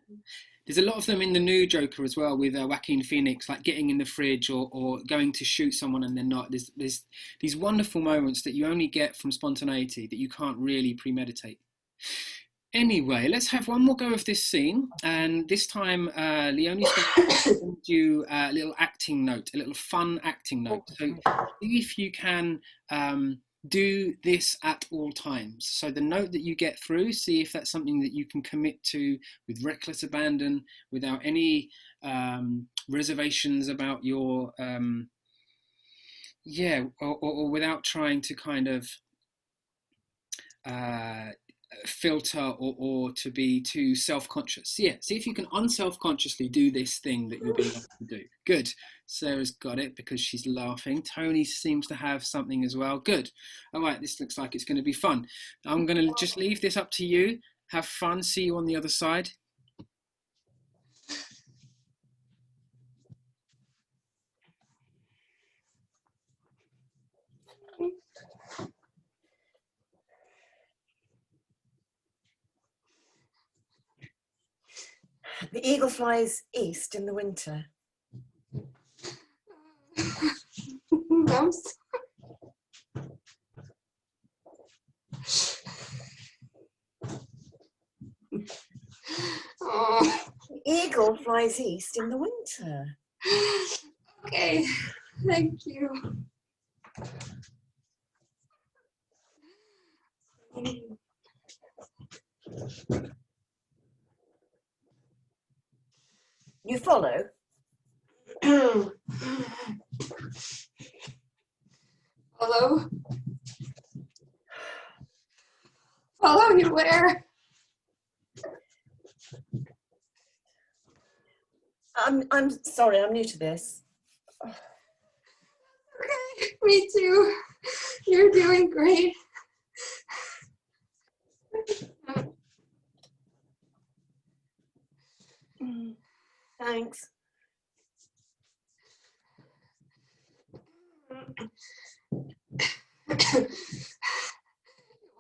There's a lot of them in the new Joker as well, with Joaquin Phoenix, like getting in the fridge or going to shoot someone and they're not. There's these wonderful moments that you only get from spontaneity that you can't really premeditate. Anyway, let's have one more go of this scene, and this time Leonie's going to send you a little acting note, a little fun acting note. So see if you can do this at all times. So the note that you get through, see if that's something that you can commit to with reckless abandon, without any reservations about your or without trying to kind of filter or to be too self-conscious. Yeah, see if you can unself-consciously do this thing that you're being asked to do. Good. Sarah's got it because she's laughing. Tony seems to have something as well. Good. All right, this looks like it's going to be fun. I'm going to just leave this up to you. Have fun. See you on the other side. The eagle flies east in the winter. I'm oh, The eagle flies east in the winter. okay, thank you. You follow? Follow? Follow you where? I'm sorry, I'm new to this. Okay, me too. You're doing great. Thanks.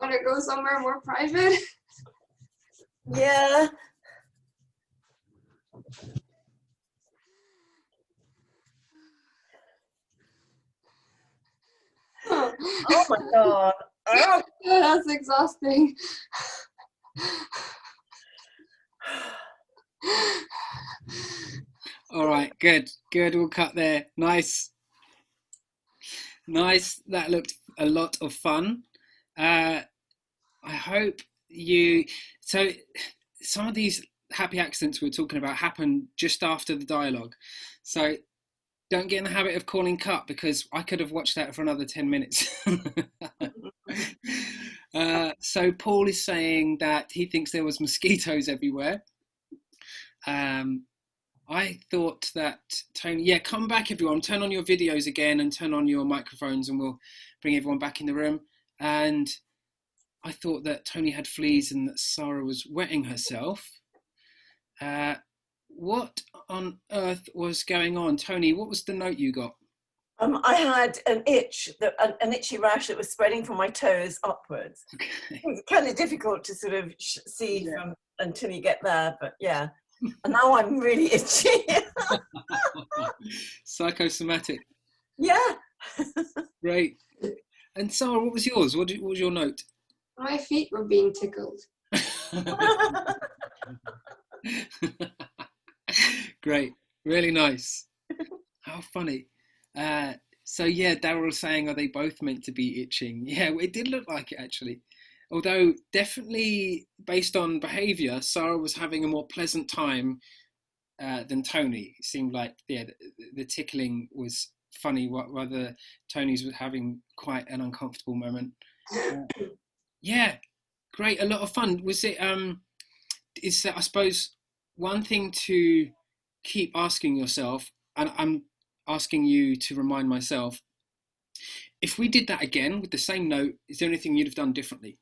Want to go somewhere more private? Yeah. Oh my God. Oh. That's exhausting. All right, good. We'll cut there. Nice. That looked a lot of fun. I hope you. So, some of these happy accidents we're talking about happen just after the dialogue. So, don't get in the habit of calling cut, because I could have watched that for another 10 minutes. So Paul is saying that he thinks there was mosquitoes everywhere. I thought that Tony, yeah, come back everyone, turn on your videos again and turn on your microphones and we'll bring everyone back in the room. And I thought that Tony had fleas and that Sarah was wetting herself. What on earth was going on? Tony, what was the note you got? I had an itch, an itchy rash that was spreading from my toes upwards. Okay. It was kind of difficult to sort of see from until you get there, but yeah. And now I'm really itchy. Psychosomatic. Yeah. Great. And Sarah, what was yours? What was your note? My feet were being tickled. Great. Really nice. How funny. So yeah, Daryl was saying, are they both meant to be itching? Yeah, it did look like it actually. Although definitely based on behaviour, Sarah was having a more pleasant time than Tony. It seemed like the tickling was funny, rather Tony's was having quite an uncomfortable moment. Yeah, great, a lot of fun. Was it? Is I suppose one thing to keep asking yourself, and I'm asking you to remind myself, if we did that again with the same note, is there anything you'd have done differently?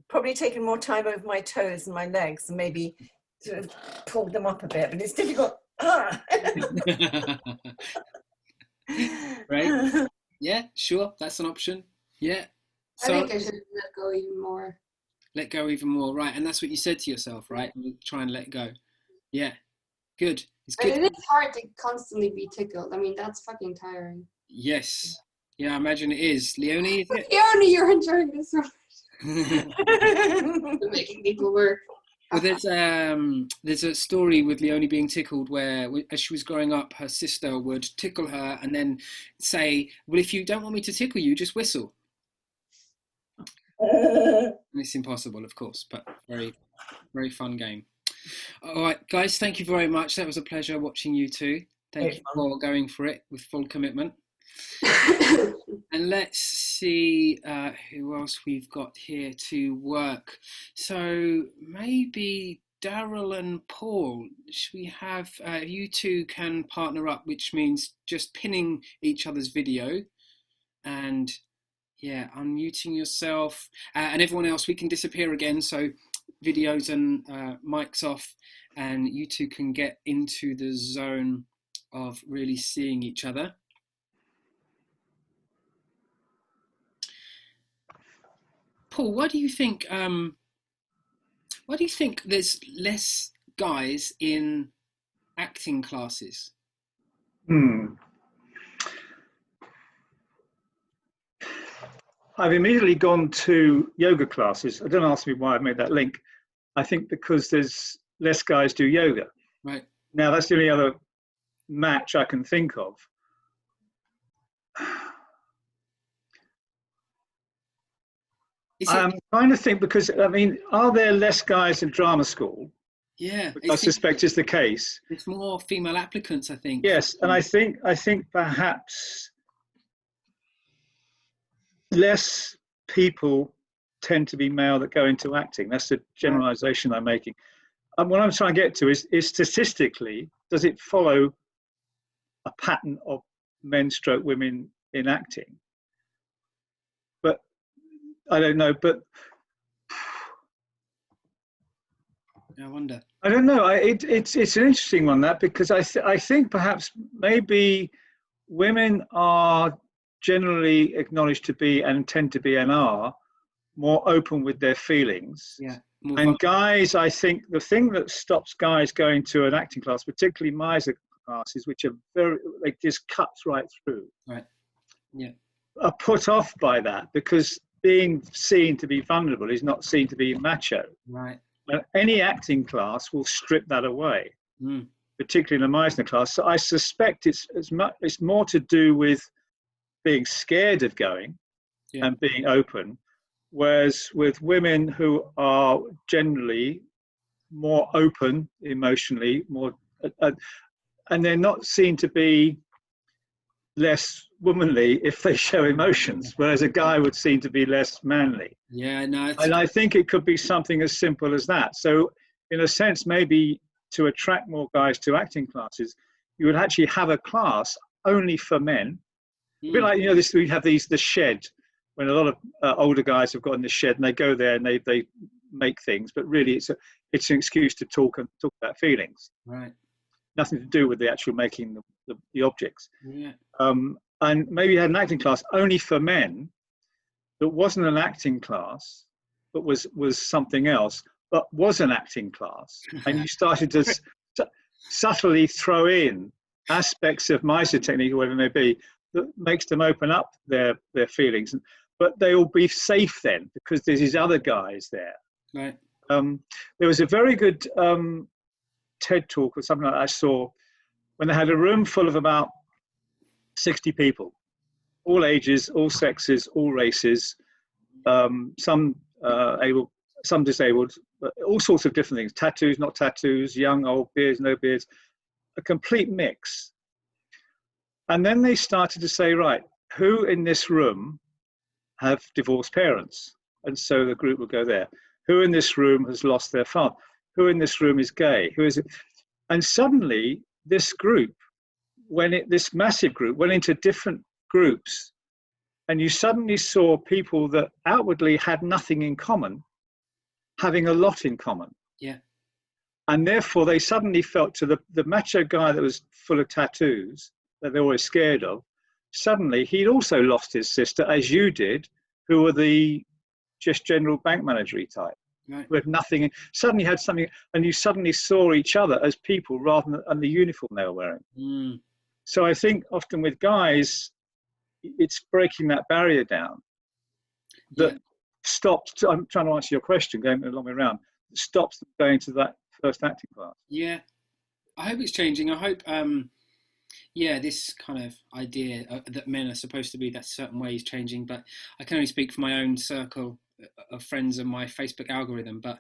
Probably taken more time over my toes and my legs and maybe sort of pulled them up a bit, but it's difficult. Right? Yeah, sure, that's an option. Yeah. So I think I should let go even more. Let go even more, right? And that's what you said to yourself, right? We'll try and let go. Yeah, good. It's good. But it is hard to constantly be tickled. I mean, that's fucking tiring. Yes. Yeah, I imagine it is. Leonie, is it? Leonie, you're enjoying this so much. Making people work. Well, there's a story with Leonie being tickled where, as she was growing up, her sister would tickle her and then say, well, if you don't want me to tickle you, just whistle. And it's impossible, of course, but very, very fun game. All right, guys, thank you very much. That was a pleasure watching you two. Thank you for going for it with full commitment. And let's see who else we've got here to work. So maybe Daryl and Paul, should we have you two can partner up, which means just pinning each other's video and yeah, unmuting yourself, and everyone else, we can disappear again. So videos and mics off, and you two can get into the zone of really seeing each other. Paul, why do you think Why do you think there's less guys in acting classes? I've immediately gone to yoga classes. Don't ask me why I've made that link. I think because there's less guys do yoga. Right. Now, that's the only other match I can think of. I'm trying to think because, I mean, are there less guys in drama school? Yeah. Which I suspect is the case. It's more female applicants, I think. Yes, and I think perhaps less people tend to be male that go into acting. That's the generalization I'm making. And what I'm trying to get to is statistically, does it follow a pattern of men stroke women in acting? But I don't know. But I wonder. I don't know. It's an interesting one, that, because I think perhaps maybe women are generally acknowledged to be and tend to be and are more open with their feelings. Yeah. And guys, I think the thing that stops guys going to an acting class, particularly Miser classes, which are very, like, just cuts right through. Right. Yeah. Are put off by that because being seen to be vulnerable is not seen to be macho. Right. And any acting class will strip that away, particularly in the Meisner class. So I suspect it's more to do with being scared of going and being open, whereas with women who are generally more open emotionally, more, and they're not seen to be less womanly if they show emotions, whereas a guy would seem to be less manly. Yeah, no. And I think it could be something as simple as that. So in a sense, maybe to attract more guys to acting classes, you would actually have a class only for men. A bit like, we have the shed, when a lot of older guys have got in the shed and they go there and they make things, but really it's an excuse to talk about feelings. Right. Nothing to do with the actual making the objects. Yeah. And maybe you had an acting class only for men that wasn't an acting class, but was something else, but was an acting class. And you started to subtly throw in aspects of Miser technique, or whatever it may be, that makes them open up their feelings. But they will be safe then because there's these other guys there. Right. There was a very good TED talk or something like that I saw when they had a room full of about 60 people, all ages, all sexes, all races, some able, some disabled, all sorts of different things, tattoos, not tattoos, young, old, beards, no beards, a complete mix. And then they started to say, right, who in this room have divorced parents? And so the group will go there. Who in this room has lost their father? Who in this room is gay? Who is it? And suddenly this group, this massive group went into different groups, and you suddenly saw people that outwardly had nothing in common having a lot in common. Yeah. And therefore they suddenly felt, to the macho guy that was full of tattoos that they're always scared of, suddenly he'd also lost his sister, as you did, who were the just general bank managery type. Right. Who had nothing, suddenly had something, and you suddenly saw each other as people rather than the uniform they were wearing. So I think often with guys, it's breaking that barrier down that stops, I'm trying to answer your question, going a long way around, stops them going to that first acting class. Yeah, I hope it's changing. I hope, this kind of idea that men are supposed to be that certain way is changing, but I can only speak for my own circle of friends and my Facebook algorithm. But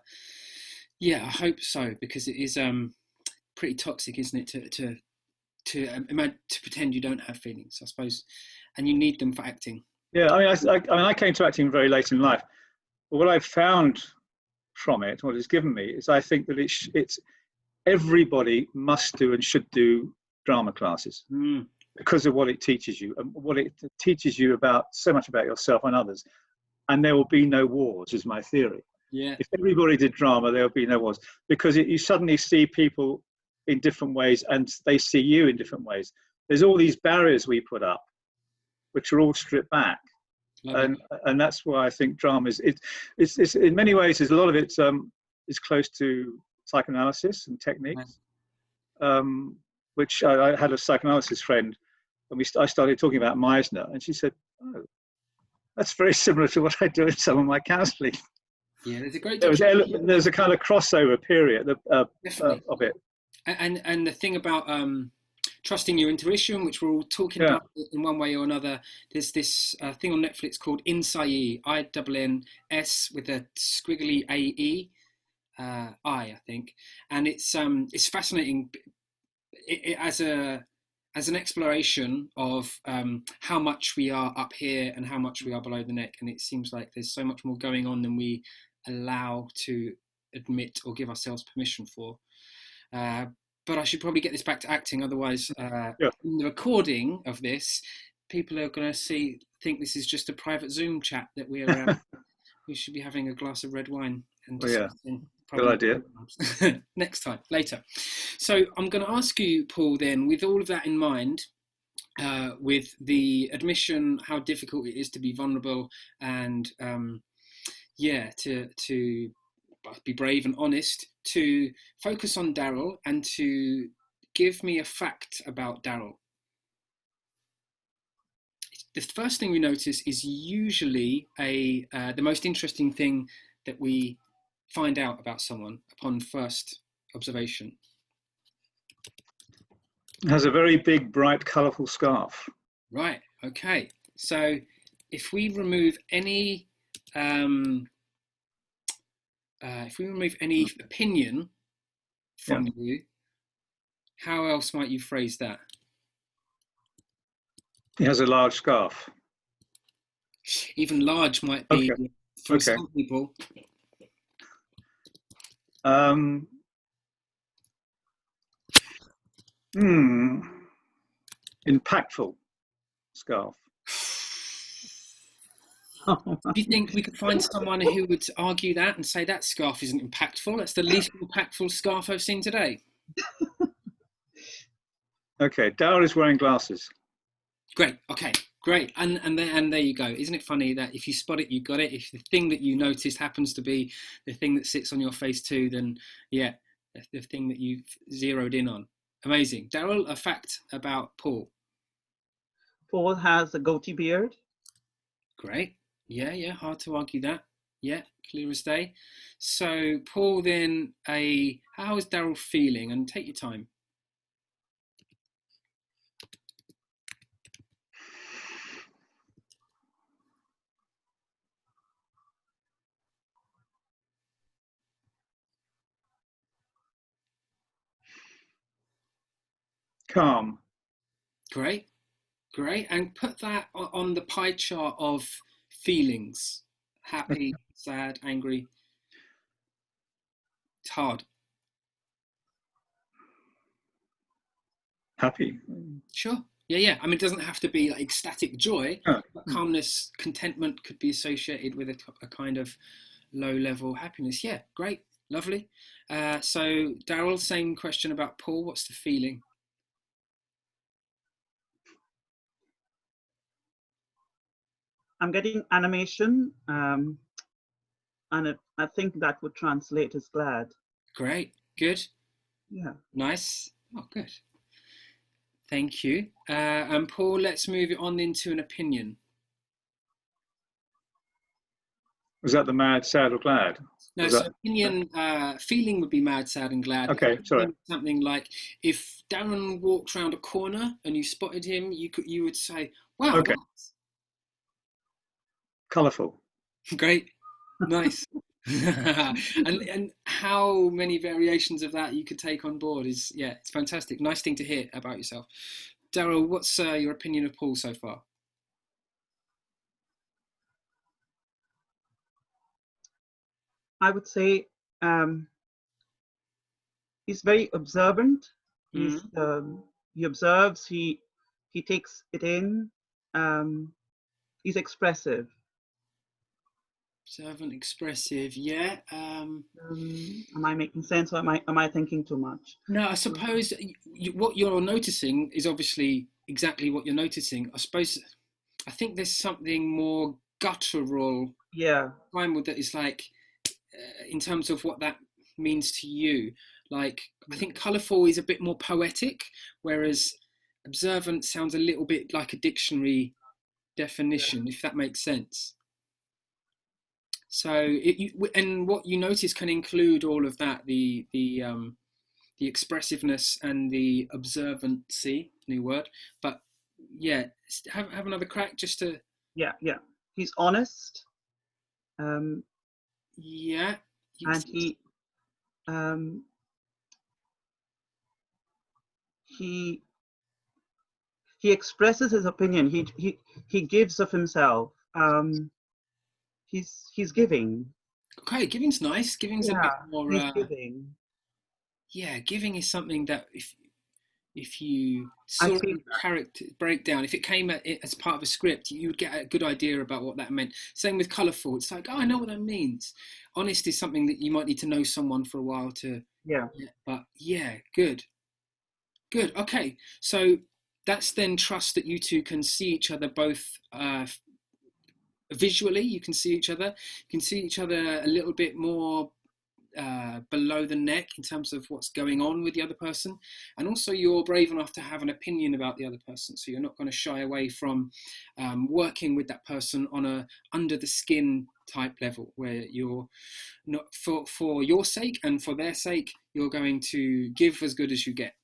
yeah, I hope so, because it is pretty toxic, isn't it, to pretend you don't have feelings, I suppose, and you need them for acting. Yeah, I came to acting very late in life, but what I've found from it, what it's given me, is I think that it's everybody must do and should do drama classes because of what it teaches you, and what it teaches you about so much about yourself and others. And there will be no wars, is my theory. Yeah. If everybody did drama, there will be no wars, because you suddenly see people in different ways and they see you in different ways. There's all these barriers we put up, which are all stripped back. And that's why I think drama is, it's in many ways, there's a lot of it's is close to psychoanalysis and techniques, which I had a psychoanalysis friend, and I started talking about Meisner, and she said, "Oh, that's very similar to what I do in some of my counselling." Yeah, there's a great there's a kind of crossover period of it. And the thing about trusting your intuition, which we're all talking about in one way or another, there's this thing on Netflix called Innsai, INNS with a squiggly AE, I think, and it's fascinating as an exploration of how much we are up here and how much we are below the neck, and it seems like there's so much more going on than we allow to admit or give ourselves permission for. But I should probably get this back to acting, otherwise in the recording of this, people are going to think this is just a private Zoom chat that we should be having a glass of red wine and discussing. Good idea. Next time, later. So I'm going to ask you, Paul, then, with all of that in mind, with the admission how difficult it is to be vulnerable and to be brave and honest, to focus on Daryl and to give me a fact about Daryl. The first thing we notice is usually the most interesting thing that we find out about someone upon first observation. It has a very big, bright, colourful scarf. Right. Okay. So if we remove any opinion from you, how else might you phrase that? He has a large scarf. Even large might be for some people. Impactful scarf. Do you think we could find someone who would argue that and say that scarf isn't impactful? That's the least impactful scarf I've seen today. Okay, Daryl is wearing glasses. Great. Okay. Great. And there you go. Isn't it funny that if you spot it, you got it? If the thing that you noticed happens to be the thing that sits on your face too, then yeah, the thing that you've zeroed in on. Amazing. Daryl, a fact about Paul. Paul has a goatee beard. Great. Yeah. Hard to argue that. Yeah, clear as day. So Paul, then how is Daryl feeling? And take your time. Calm. Great. And put that on the pie chart of feelings. Happy, sad, angry. It's hard. Happy. Sure. Yeah. I mean, it doesn't have to be like ecstatic joy. But calmness, contentment could be associated with a kind of low-level happiness. Yeah, great. Lovely. So, Daryl, same question about Paul. What's the feeling? I'm getting animation, and I think that would translate as glad. Great, good. Yeah. Nice. Oh, good. Thank you. And Paul, let's move it on into an opinion. Was that the mad, sad, or glad? No, so opinion, feeling would be mad, sad, and glad. Okay, sorry. Something like if Darren walked around a corner and you spotted him, you would say, "Wow, okay. Colourful." Great, nice. and how many variations of that you could take on board is, it's fantastic. Nice thing to hear about yourself. Daryl, what's your opinion of Paul so far? I would say he's very observant. He observes. He takes it in. He's expressive. Observant, expressive, yeah. Am I making sense, or am I thinking too much? No, I suppose what you're noticing is obviously exactly what you're noticing. I think there's something more guttural. Yeah. That is like, in terms of what that means to you. Like, I think colourful is a bit more poetic, whereas observant sounds a little bit like a dictionary definition, if that makes sense. So, and what you notice can include all of that, the expressiveness and the observancy, new word. But yeah, have another crack just to. Yeah. He's honest. Yeah. And he expresses his opinion. He gives of himself. He's giving. Okay, giving's nice. Giving's a bit more. He's giving. Yeah, giving is something that if you sort of character breakdown, if it came as part of a script, you would get a good idea about what that meant. Same with colourful. It's like, oh, I know what that means. Honest is something that you might need to know someone for a while to. Yeah. But yeah, good. Okay, so that's then trust that you two can see each other both visually. You can see each other. You can see each other a little bit more below the neck in terms of what's going on with the other person, and also you're brave enough to have an opinion about the other person, so you're not going to shy away from working with that person on a under the skin type level, where you're not for your sake and for their sake, you're going to give as good as you get.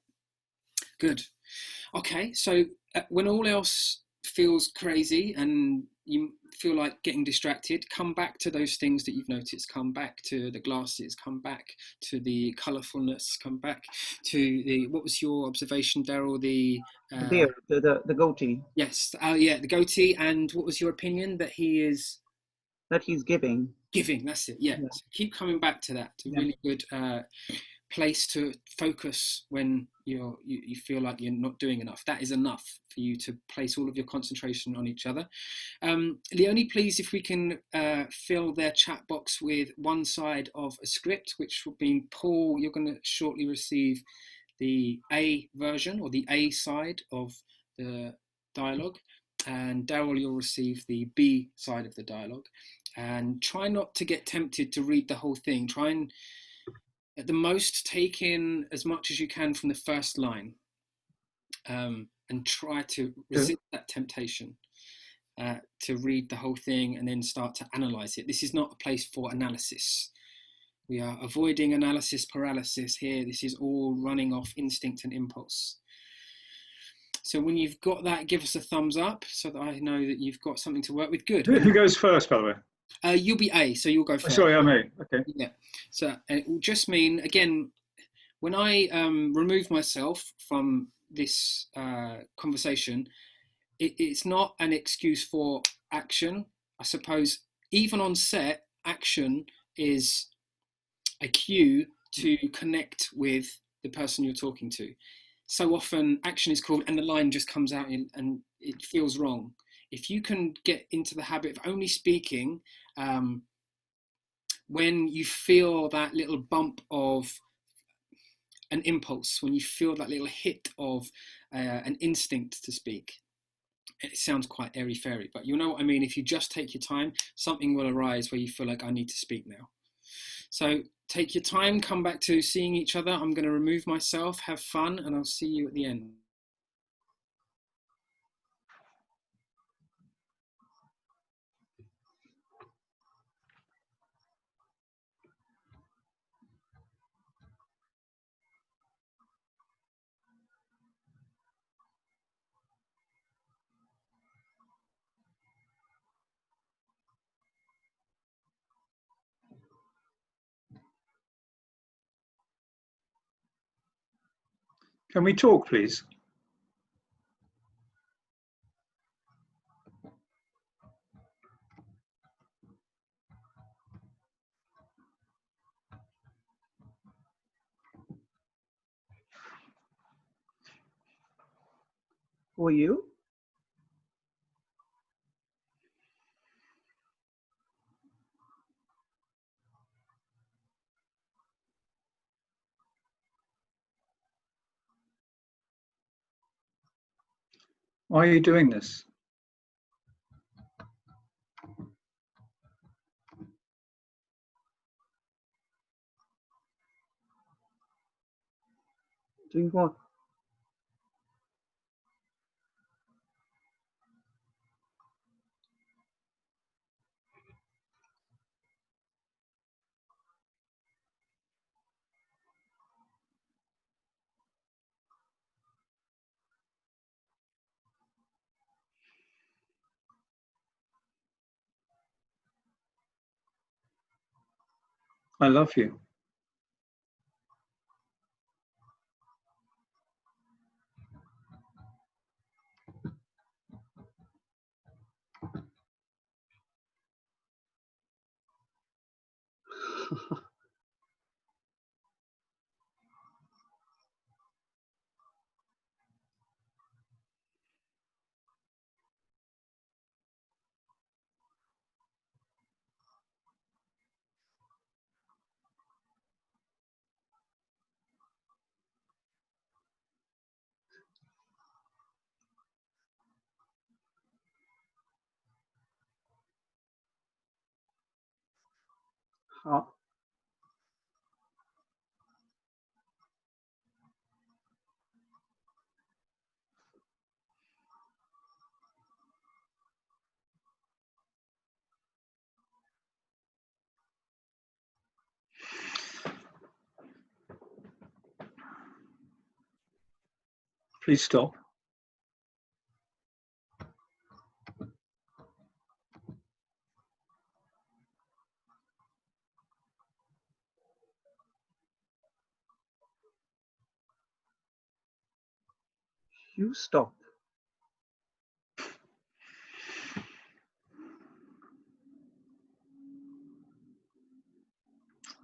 Good. Okay, so when all else feels crazy and you feel like getting distracted, come back to those things that you've noticed. Come back to the glasses, come back to the colourfulness, come back to the, what was your observation, Daryl? The beard, the goatee. Yes, yeah, the goatee. And what was your opinion? That he's giving. Giving, that's it, yeah. So keep coming back to that. It's a really good place to focus when you feel like you're not doing enough. That is enough for you to place all of your concentration on each other. Leonie, please, if we can fill their chat box with one side of a script, which will be Paul, you're going to shortly receive the A version or the A side of the dialogue, and Daryl, you'll receive the B side of the dialogue. And try not to get tempted to read the whole thing. Try and at the most take in as much as you can from the first line, and try to resist that temptation to read the whole thing and then start to analyze it. This is not a place for analysis. We are avoiding analysis paralysis here. This is all running off instinct and impulse. So when you've got that, give us a thumbs up so that I know that you've got something to work with. Good. Who goes first, by the way? You'll be A, so you'll go first. Sorry, I'm A. Okay. Yeah. So it will just mean, again, when I remove myself from this conversation, it's not an excuse for action. I suppose even on set, action is a cue to connect with the person you're talking to. So often action is called and the line just comes out and it feels wrong. If you can get into the habit of only speaking when you feel that little bump of an impulse, when you feel that little hit of an instinct to speak, it sounds quite airy-fairy, but you know what I mean. If you just take your time, something will arise where you feel like I need to speak now. So take your time, come back to seeing each other. I'm going to remove myself, have fun, and I'll see you at the end. Can we talk, please? Who are you? Why are you doing this? Doing what? I love you. Huh? Please stop. You stop.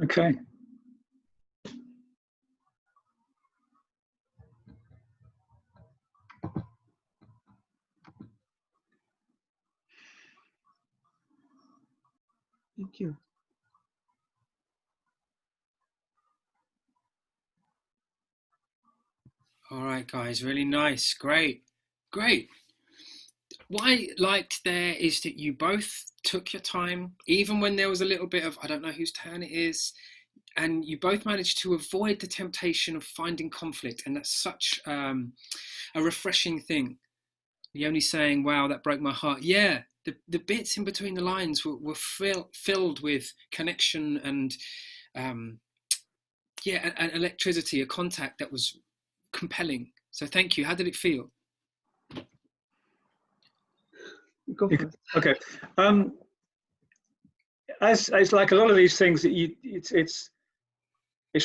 Okay. Thank you. All right, guys, really nice. Great. Great. What I liked there is that you both took your time, even when there was a little bit of, I don't know whose turn it is, and you both managed to avoid the temptation of finding conflict. And that's such a refreshing thing. The only saying, wow, that broke my heart. Yeah, the bits in between the lines were filled with connection and, yeah, and electricity, a contact that was compelling. So thank you. How did it feel? Go first. Okay. As like a lot of these things, it's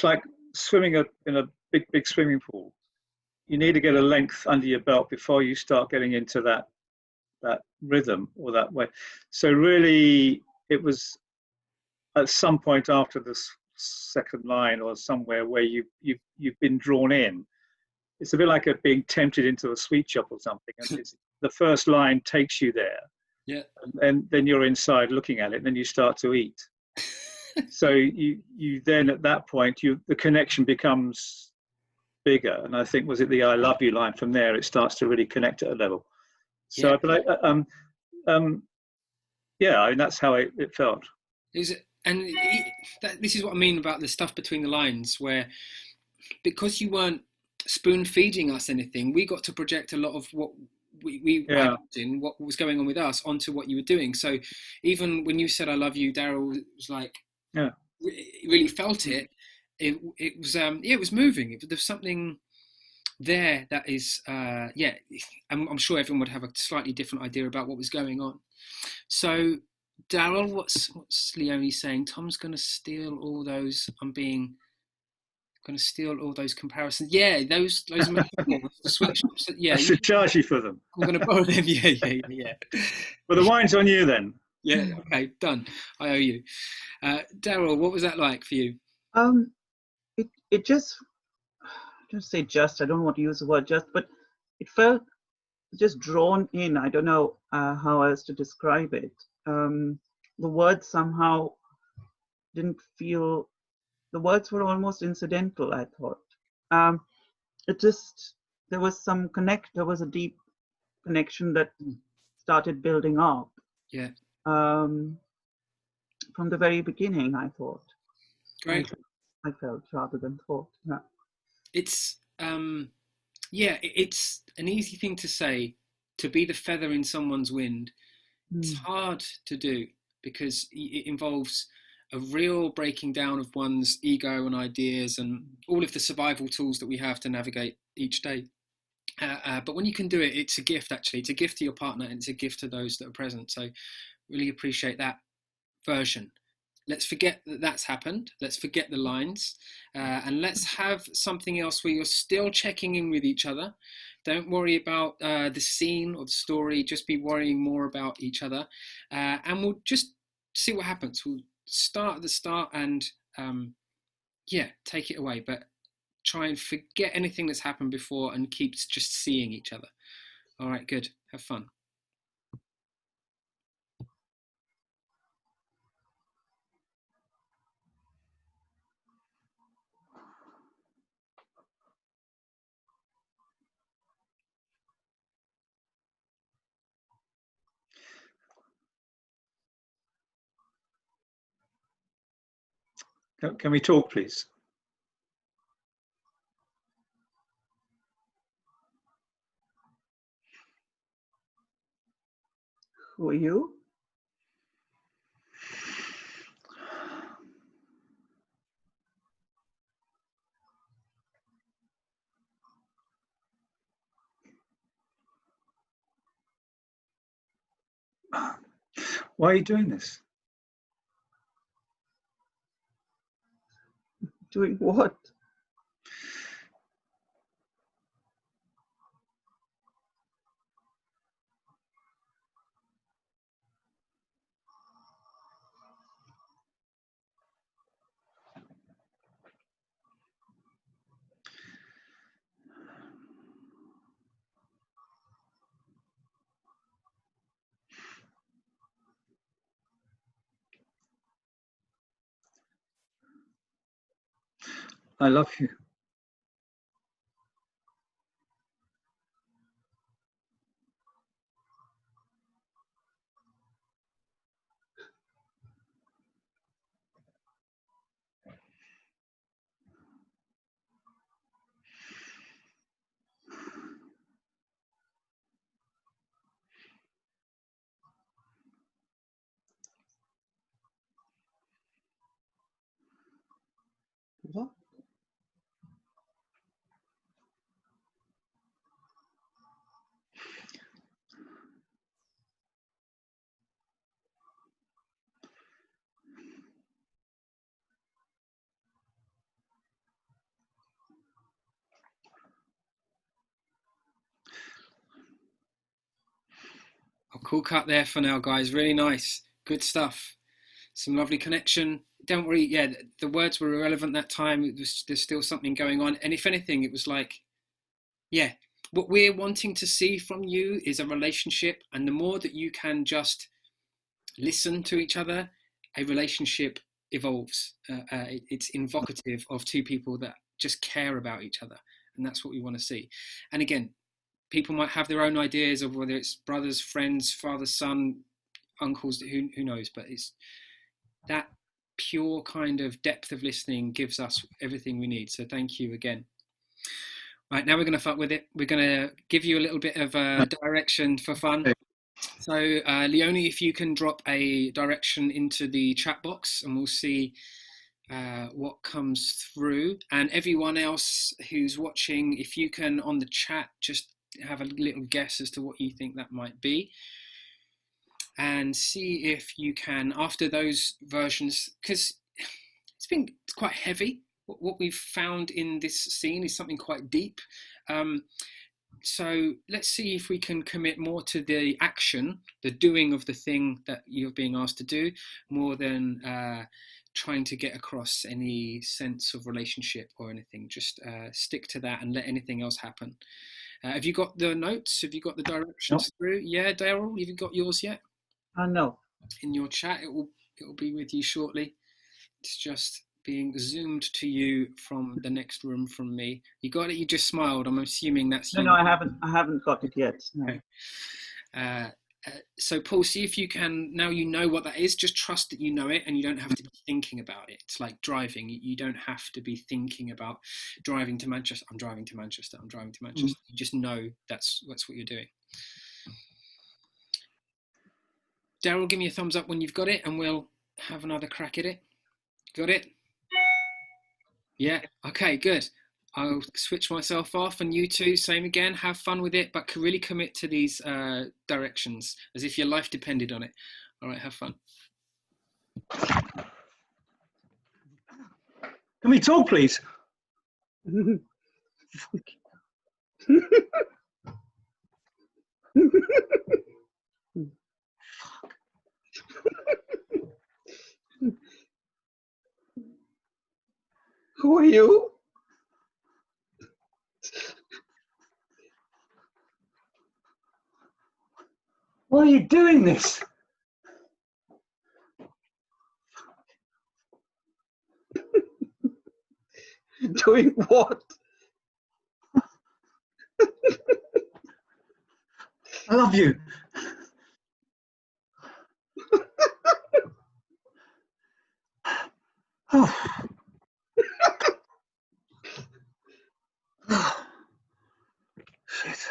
like swimming in a big swimming pool. You need to get a length under your belt before you start getting into that rhythm or that way. So really, it was at some point after the second line or somewhere where you've been drawn in. It's a bit like being tempted into a sweet shop or something. And the first line takes you there. Yeah. And then you're inside looking at it, and then you start to eat. So you then at that point the connection becomes bigger. And I think was it the "I love you" line from there? It starts to really connect at a level. So, Yeah. But yeah, I mean that's how it felt. This is what I mean about the stuff between the lines, where because you weren't spoon feeding us anything, we got to project a lot of what we imagined, what was going on with us, onto what you were doing. So even when you said "I love you," Daryl was like, yeah, really felt it. It was it was moving. There's something there that is yeah. I'm sure everyone would have a slightly different idea about what was going on. So Daryl, what's Leonie saying? Tom's going to steal all those. Going to steal all those comparisons. Yeah, those metaphors, the sweet shops. Yeah, I should charge you for them. I'm going to borrow them. Yeah. Well, the wine's on you then. Yeah. Okay. Done. I owe you. Daryl, what was that like for you? It just, I don't say just. I don't want to use the word just, but it felt just drawn in. I don't know how else to describe it. The words somehow didn't feel. The words were almost incidental, I thought. It just, there was a deep connection that started building up. Yeah. From the very beginning, I thought. Great. I felt rather than thought. Yeah. It's yeah, it's an easy thing to say, to be the feather in someone's wind. It's hard to do because it involves a real breaking down of one's ego and ideas and all of the survival tools that we have to navigate each day. But when you can do it, it's a gift, actually. It's a gift to your partner and it's a gift to those that are present. So really appreciate that version. Let's forget that that's happened. Let's forget the lines and let's have something else where you're still checking in with each other. Don't worry about the scene or the story. Just be worrying more about each other. And we'll just see what happens. We'll start at the start and yeah, take it away. But try and forget anything that's happened before and keep just seeing each other. All right, good. Have fun. Can we talk, please? Who are you? Why are you doing this? Doing what? I love you. What? A cool cut there for now, guys. Really nice. Good stuff. Some lovely connection. Don't worry, yeah, the words were irrelevant that time. There's still something going on. And if anything, it was like, yeah, what we're wanting to see from you is a relationship. And the more that you can just listen to each other, a relationship evolves. It's invocative of two people that just care about each other. And that's what we want to see. And again, people might have their own ideas of whether it's brothers, friends, father, son, uncles, who knows, but it's that pure kind of depth of listening gives us everything we need. So thank you again. Right, now we're going to fuck with it. We're going to give you a little bit of direction for fun. So Leonie, if you can drop a direction into the chat box and we'll see what comes through. And everyone else who's watching, if you can on the chat just have a little guess as to what you think that might be, and see if you can, after those versions, because it's quite heavy. What we've found in this scene is something quite deep. So let's see if we can commit more to the action, the doing of the thing that you're being asked to do, more than trying to get across any sense of relationship or anything. Just stick to that and let anything else happen. Have you got the notes? Have you got the directions through? Yeah, Daryl, have you got yours yet? No. In your chat, it will be with you shortly. It's just being zoomed to you from the next room from me. You got it? You just smiled. I'm assuming that's you. No, I haven't got it yet. No. Okay. So Paul, see if you can, now you know what that is, just trust that you know it and you don't have to be thinking about it. It's like driving. You don't have to be thinking about driving to Manchester. I'm driving to Manchester. I'm driving to Manchester. You just know that's what you're doing. Daryl, give me a thumbs up when you've got it and we'll have another crack at it. Got it? Yeah, okay, good. I'll switch myself off, and you two, same again, have fun with it, but really commit to these directions as if your life depended on it. All right, have fun. Can we talk, please? Who are you? Why are you doing this? Doing what? I love you. Oh. Shit.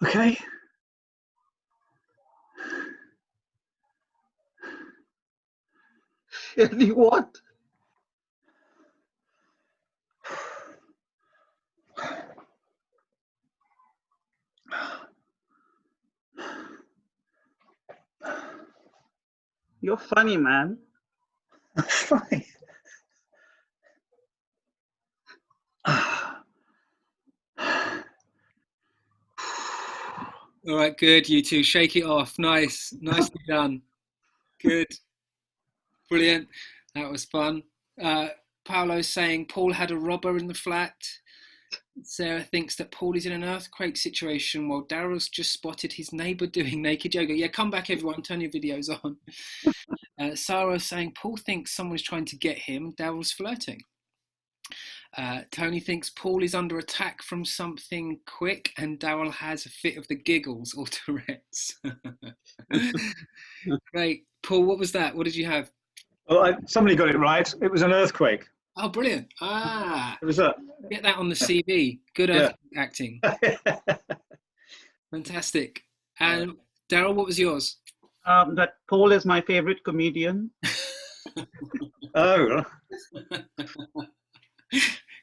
Okay. Any what? You're funny, man. Funny. All right, good, you two, shake it off. Nice, nicely done. Good, brilliant. That was fun. Paolo's saying Paul had a robber in the flat. Sarah thinks that Paul is in an earthquake situation while Daryl's just spotted his neighbour doing naked yoga. Yeah, come back everyone, turn your videos on. Sarah's saying Paul thinks someone's trying to get him. Daryl's flirting. Tony thinks Paul is under attack from something quick and Daryl has a fit of the giggles or Tourette's. Great. Paul, what was that? What did you have? Well, somebody got it right. It was an earthquake. Oh, brilliant. Ah, It was a... get that on the CV. Good earthquake acting. Fantastic. And Daryl, what was yours? That Paul is my favorite comedian. Oh.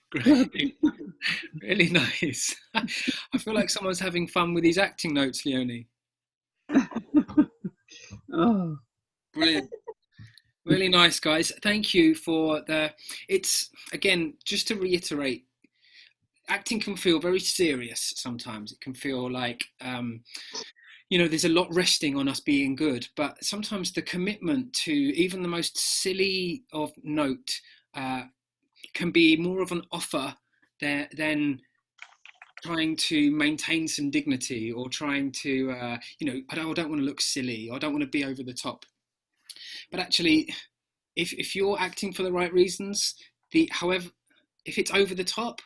Great. Really nice. I feel like someone's having fun with these acting notes, Leonie. Oh. Brilliant. Really nice, guys. Thank you for it's, again, just to reiterate, acting can feel very serious sometimes. It can feel like, there's a lot resting on us being good, but sometimes the commitment to even the most silly of note can be more of an offer than trying to maintain some dignity or trying to, I don't want to look silly or I don't want to be over the top. But actually, if you're acting for the right reasons, however, if it's over the top,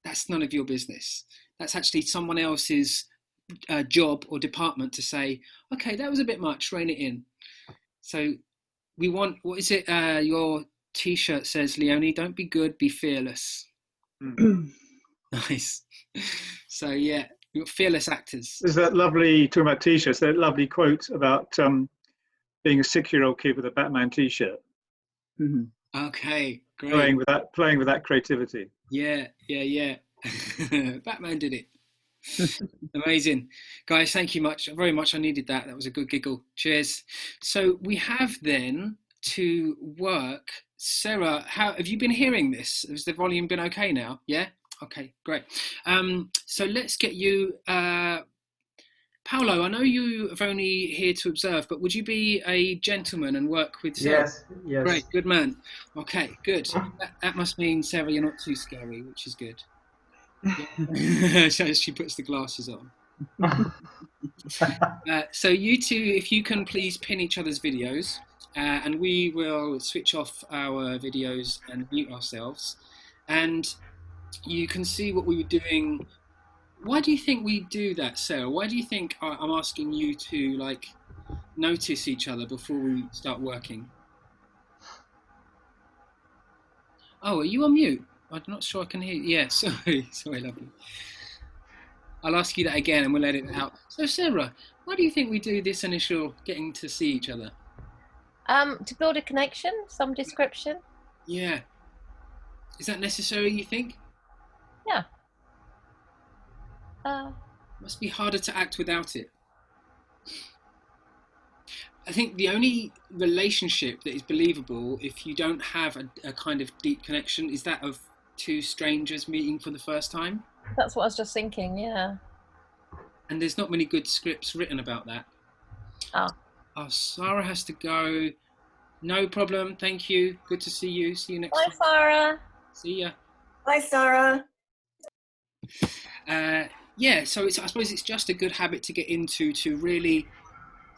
that's none of your business. That's actually someone else's job or department to say, okay, that was a bit much, rein it in. So we want, what is it? Your T-shirt says, Leonie, don't be good, be fearless. Nice. So yeah, you're fearless actors. There's that lovely, talking about T-shirts, that lovely quote about being a 6-year-old kid with a Batman T-shirt. Mm-hmm. Okay, great. Playing with that creativity. Yeah. Batman did it. Amazing. Guys, thank you very much. I needed that. That was a good giggle. Cheers. So we have then to work. Sarah, how have you been hearing this? Has the volume been okay now? Yeah? Okay, great. So let's get you, Paolo, I know you have only here to observe, but would you be a gentleman and work with Sarah? Yes, yes. Great, good man. Okay, good. That must mean, Sarah, you're not too scary, which is good. Yeah. So she puts the glasses on. So you two, if you can please pin each other's videos, and we will switch off our videos and mute ourselves, and you can see what we were doing. Why do you think we do that, Sarah? Why do you think I'm asking you to like notice each other before we start working? Oh, are you on mute? I'm not sure I can hear you. Yeah, sorry, lovely. I'll ask you that again and we'll edit it out. So Sarah, why do you think we do this initial getting to see each other? To build a connection, some description. Yeah. Is that necessary, you think? Yeah. Must be harder to act without it. I think the only relationship that is believable if you don't have a kind of deep connection is that of two strangers meeting for the first time. That's what I was just thinking, yeah. And there's not many good scripts written about that. Oh, Sarah has to go. No problem, thank you. Good to see you. See you next time. bye, Sarah. See ya. Bye, Sarah. Yeah, so I suppose it's just a good habit to get into, to really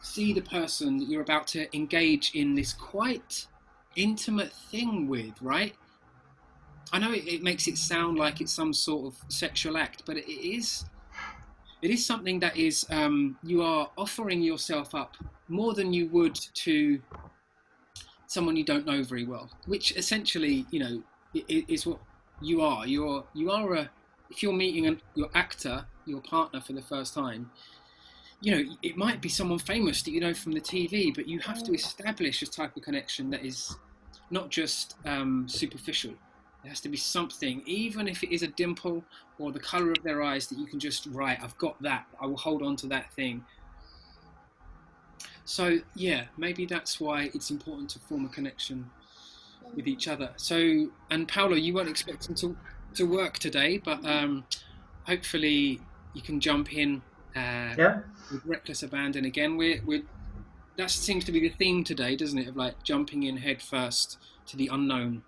see the person that you're about to engage in this quite intimate thing with, right? I know it makes it sound like it's some sort of sexual act, but it is something that is, you are offering yourself up more than you would to someone you don't know very well, which essentially, you know, is what you are. If you're meeting your actor, your partner for the first time, you know, it might be someone famous that you know from the TV, but you have to establish a type of connection that is not just superficial. There has to be something, even if it is a dimple or the colour of their eyes, that you can just, right, I've got that, I will hold on to that thing. So yeah, maybe that's why it's important to form a connection with each other. So, and Paolo, you weren't expecting to work today, but hopefully you can jump in with reckless abandon again. That seems to be the theme today, doesn't it? Of like jumping in head first to the unknown,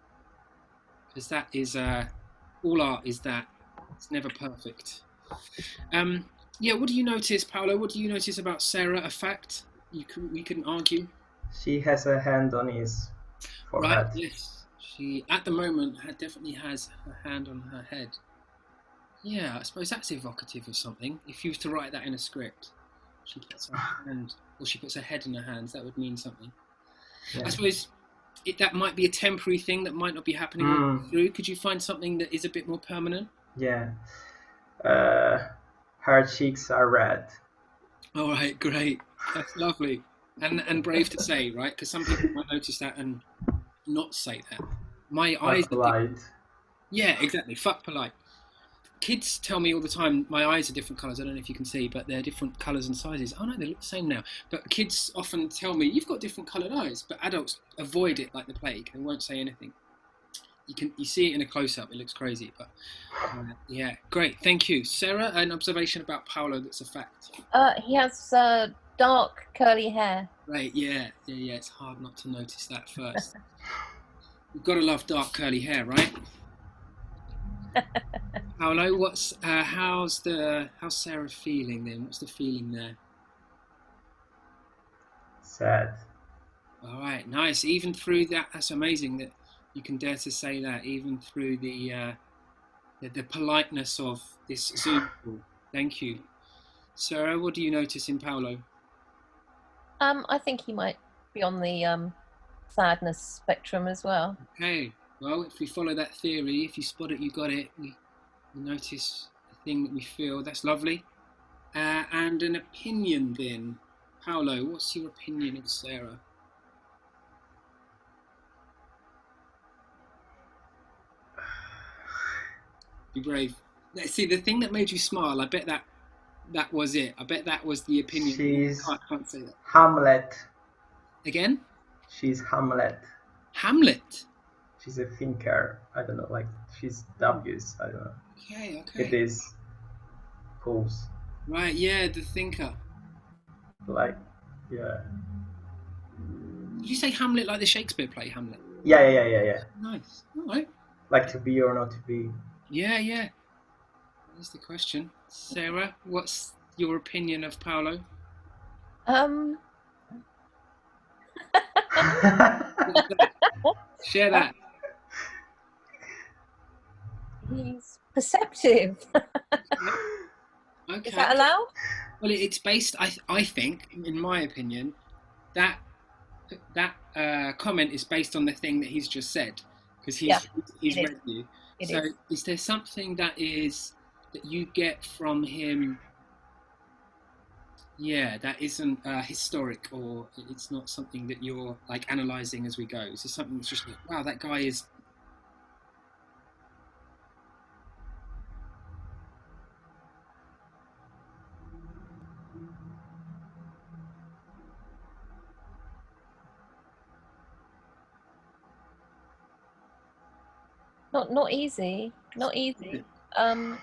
because that is all art is that. It's never perfect. Yeah, what do you notice, Paolo? What do you notice about Sarah? A fact we couldn't argue. She has a hand on his forehead. Right. Yes. She at the moment definitely has her hand on her head. Yeah, I suppose that's evocative of something. If you were to write that in a script, she puts her hand, or she puts her head in her hands, that would mean something. Yeah. I suppose that might be a temporary thing that might not be happening through. Could you find something that is a bit more permanent? Yeah. Her cheeks are red. All right, great. That's lovely. And brave to say, right? Because some people might notice that and not say that. My eyes are polite. Yeah, exactly. Fuck polite. Kids tell me all the time my eyes are different colours. I don't know if you can see, but they're different colours and sizes. Oh no, they look the same now. But kids often tell me, you've got different coloured eyes. But adults avoid it like the plague. They won't say anything. You see it in a close-up. It looks crazy. But yeah, great. Thank you. Sarah, an observation about Paolo that's a fact. He has dark curly hair. Right, yeah. It's hard not to notice that first. You've got to love dark curly hair, right? Paolo, how's Sarah feeling then? What's the feeling there? Sad. All right, nice. Even through that, that's amazing that you can dare to say that. Even through the politeness of this Zoom call. Thank you, Sarah. What do you notice in Paolo? I think he might be on the sadness spectrum as well. Okay. Well, if we follow that theory, if you spot it, you got it. We notice the thing that we feel. That's lovely. And an opinion then. Paolo, what's your opinion of Sarah? Be brave. See, the thing that made you smile, I bet that was it. I bet that was the opinion. She's I can't say that. Hamlet. Again? She's Hamlet. Hamlet. She's a thinker. I don't know, like she's W's. I don't know. Okay. It is pulse. Right, yeah, the thinker. Like, yeah. Did you say Hamlet like the Shakespeare play Hamlet? Yeah. Nice. All right. Like to be or not to be. Yeah. That's the question. Sarah, what's your opinion of Paolo? Share that. He's perceptive. Okay. Is that allowed? Well, it's based. I think, in my opinion, that comment is based on the thing that he's just said, because he's read you. So, is there something that you get from him? Yeah, that isn't historic, or it's not something that you're like analysing as we go. Is this something that's just like, wow, that guy is. Not easy. Not easy. I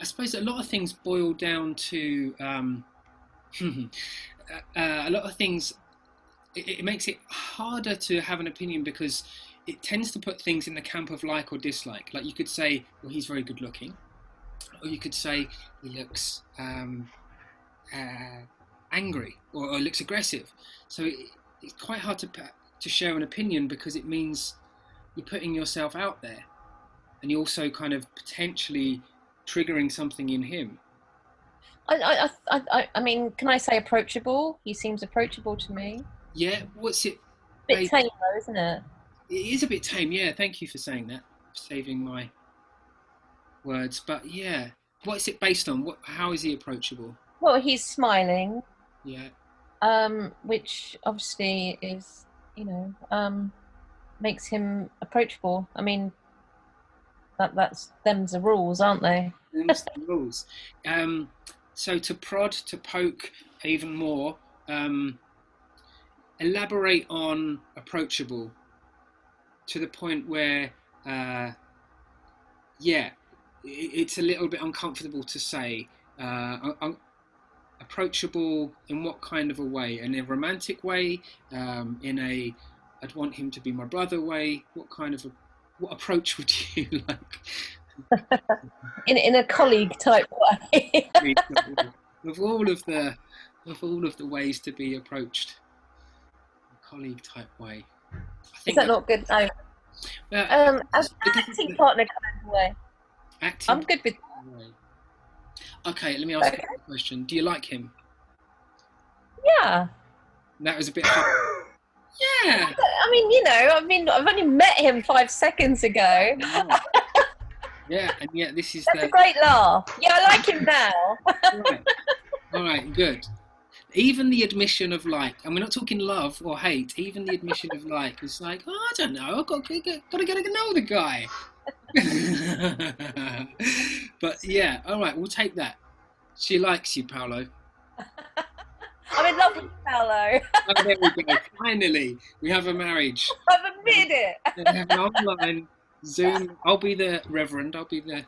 suppose a lot of things boil down to a lot of things. It makes it harder to have an opinion because it tends to put things in the camp of like or dislike. Like you could say, well, he's very good looking, or you could say he looks angry or looks aggressive. So it's quite hard to share an opinion because it means you're putting yourself out there, and you're also kind of potentially triggering something in him. I mean, can I say approachable? He seems approachable to me. Yeah, what's it? Bit tame though, isn't it? It is a bit tame, yeah. Thank you for saying that, saving my words. But yeah, what's it based on? How is he approachable? Well, he's smiling. Yeah. Which obviously is, makes him approachable. I mean, that's them's the rules, aren't they? Them's the rules. So to prod, to poke even more, elaborate on approachable to the point where, it's a little bit uncomfortable to say. Approachable in what kind of a way? In a romantic way? In a I'd want him to be my brother way? What approach would you like? in a colleague type way. Of all of the ways to be approached, a colleague type way. I think is that not good? No. As an acting partner kind of way. Acting. I'm good with. Okay, let me ask you a question. Do you like him? Yeah. That was a bit hard. Yeah. I mean, I've only met him 5 seconds ago. Oh. Yeah, and yet this is a great laugh. Yeah, I like him now. All right, good. Even the admission of like, and we're not talking love or hate, even the admission of like, it's like, oh, I don't know, I've got to get to know the guy. But yeah, all right, we'll take that. She likes you, Paolo. I'm in love with Paolo. Oh, there we go. Finally, we have a marriage. I've admitted it. We have an online Zoom. I'll be the Reverend. I'll be the.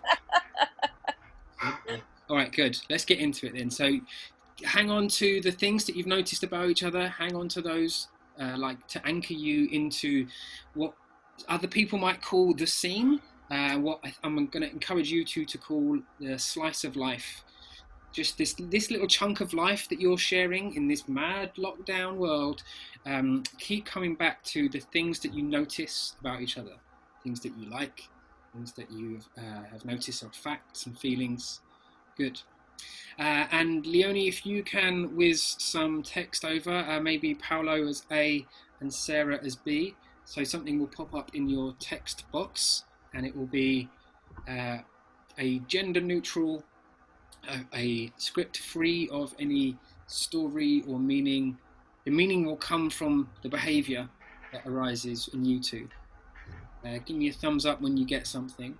All right, good. Let's get into it then. So, hang on to the things that you've noticed about each other. Hang on to those, like to anchor you into what other people might call the scene. What I'm going to encourage you to call the slice of life. Just this little chunk of life that you're sharing in this mad lockdown world. Keep coming back to the things that you notice about each other, things that you like, things that you have noticed are facts and feelings. Good. And Leonie, if you can whiz some text over, maybe Paolo as A and Sarah as B. So something will pop up in your text box, and it will be a gender neutral, a script free of any story or meaning. The meaning will come from the behaviour that arises in you two. Give me a thumbs up when you get something.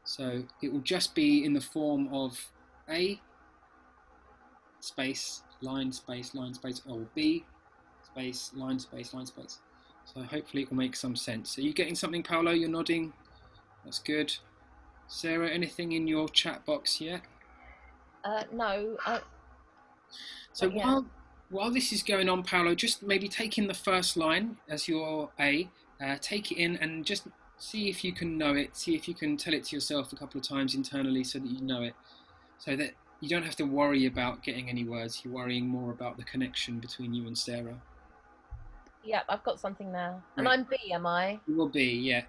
So it will just be in the form of A space, line, space, or B space, line, space, line, space. So hopefully it will make some sense. Are you getting something, Paolo? You're nodding. That's good. Sarah, anything in your chat box yet? No. So yeah. while this is going on, Paolo, just maybe take in the first line as your A, take it in and just see if you can know it, see if you can tell it to yourself a couple of times internally so that you know it, so that you don't have to worry about getting any words, you're worrying more about the connection between you and Sarah. Yeah, I've got something now. Right. And I'm B, am I? You will be, yeah.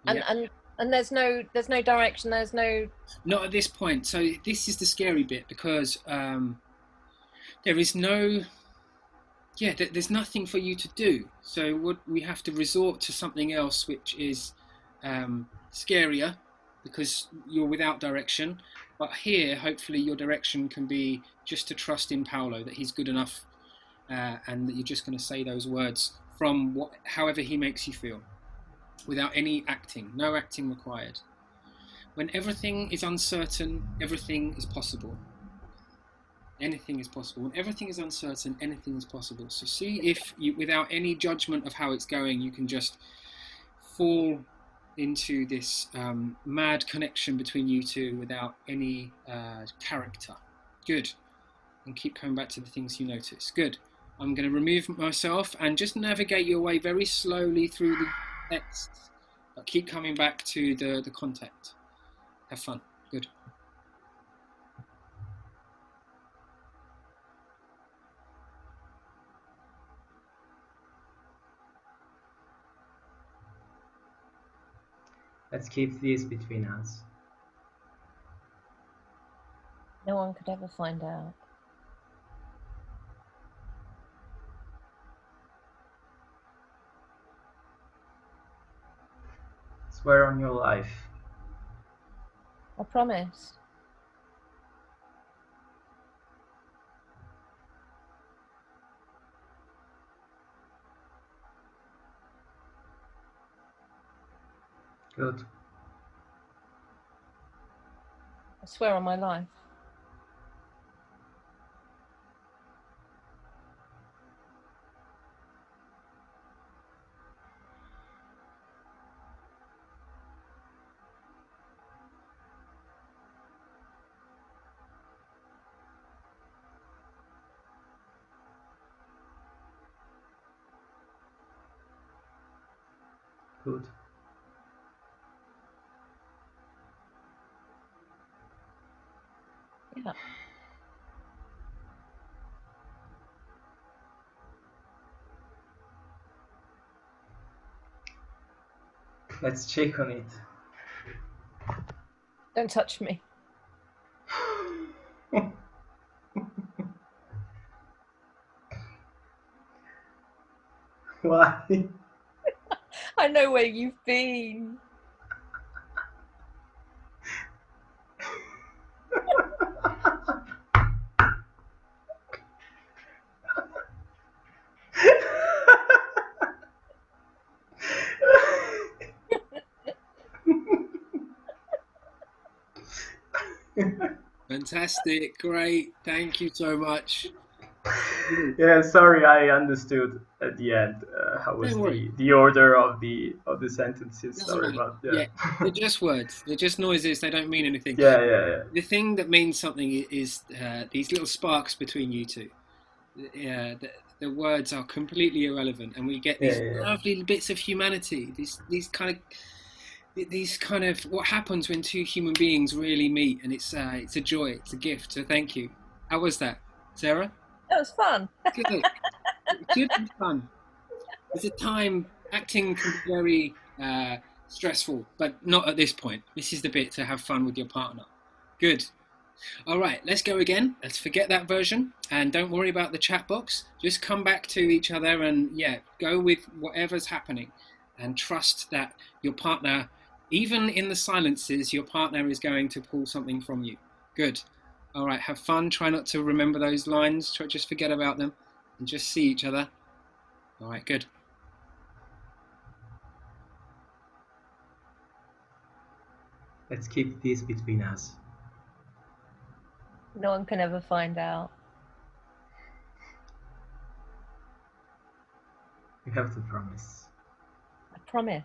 And there's no direction, there's no... Not at this point. So this is the scary bit, because there is no... Yeah, there's nothing for you to do. So we have to resort to something else, which is scarier, because you're without direction. But here, hopefully, your direction can be just to trust in Paolo, that he's good enough, and that you're just going to say those words from however he makes you feel, without any acting. No acting required. When everything is uncertain, everything is possible. Anything is possible. When everything is uncertain, anything is possible. So see if you, without any judgment of how it's going, you can just fall into this mad connection between you two without any character. Good. And keep coming back to the things you notice. Good. I'm going to remove myself and just navigate your way very slowly through the texts, but keep coming back to the content. Have fun. Good. Let's keep this between us. No one could ever find out. Swear on your life. I promise. Good. I swear on my life. Good. Yeah. Let's check on it. Don't touch me. Why? I know where you've been. Fantastic. Great. Thank you so much. Yeah, sorry, I understood at the end how was Don't worry. the order of the sentences. Doesn't Sorry matter. about that. Yeah, they're just words. They're just noises. They don't mean anything. Yeah. The thing that means something is these little sparks between you two. The words are completely irrelevant, and we get these lovely bits of humanity. These kind of what happens when two human beings really meet, and it's a joy. It's a gift. So thank you. How was that, Sarah? That was fun. Good. Good and fun. There's a time acting can be very stressful, but not at this point. This is the bit to have fun with your partner. Good. All right, let's go again. Let's forget that version and don't worry about the chat box. Just come back to each other and go with whatever's happening and trust that your partner, even in the silences, your partner is going to pull something from you. Good. All right, have fun. Try not to remember those lines. Just forget about them and just see each other. All right, good. Let's keep this between us. No one can ever find out. You have to promise. I promise.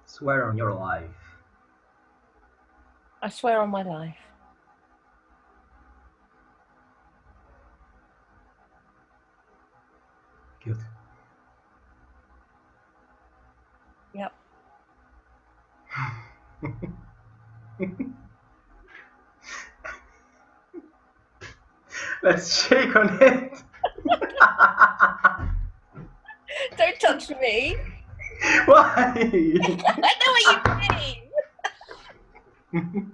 Swear on your life. I swear on my life. Good. Yep. Let's shake on it. Don't touch me. Why? I know what you mean.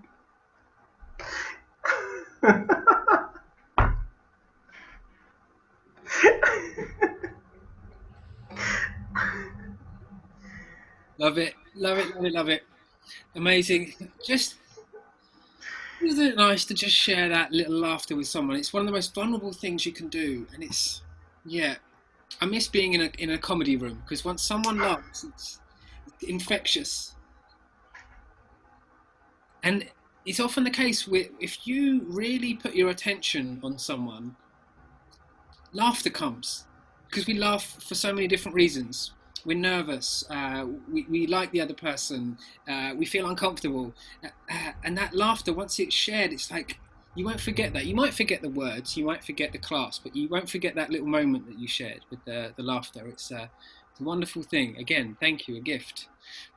Love it, love it, love it, love it. Amazing. Just isn't it nice to just share that little laughter with someone? It's one of the most vulnerable things you can do, and it's I miss being in a comedy room because once someone laughs, it's infectious. And it's often the case with if you really put your attention on someone, laughter comes because we laugh for so many different reasons. We're nervous, we like the other person, we feel uncomfortable, and that laughter, once it's shared, it's like you won't forget that. You might forget the words, you might forget the class, but you won't forget that little moment that you shared with the laughter. It's a wonderful thing. Again, thank you, a gift.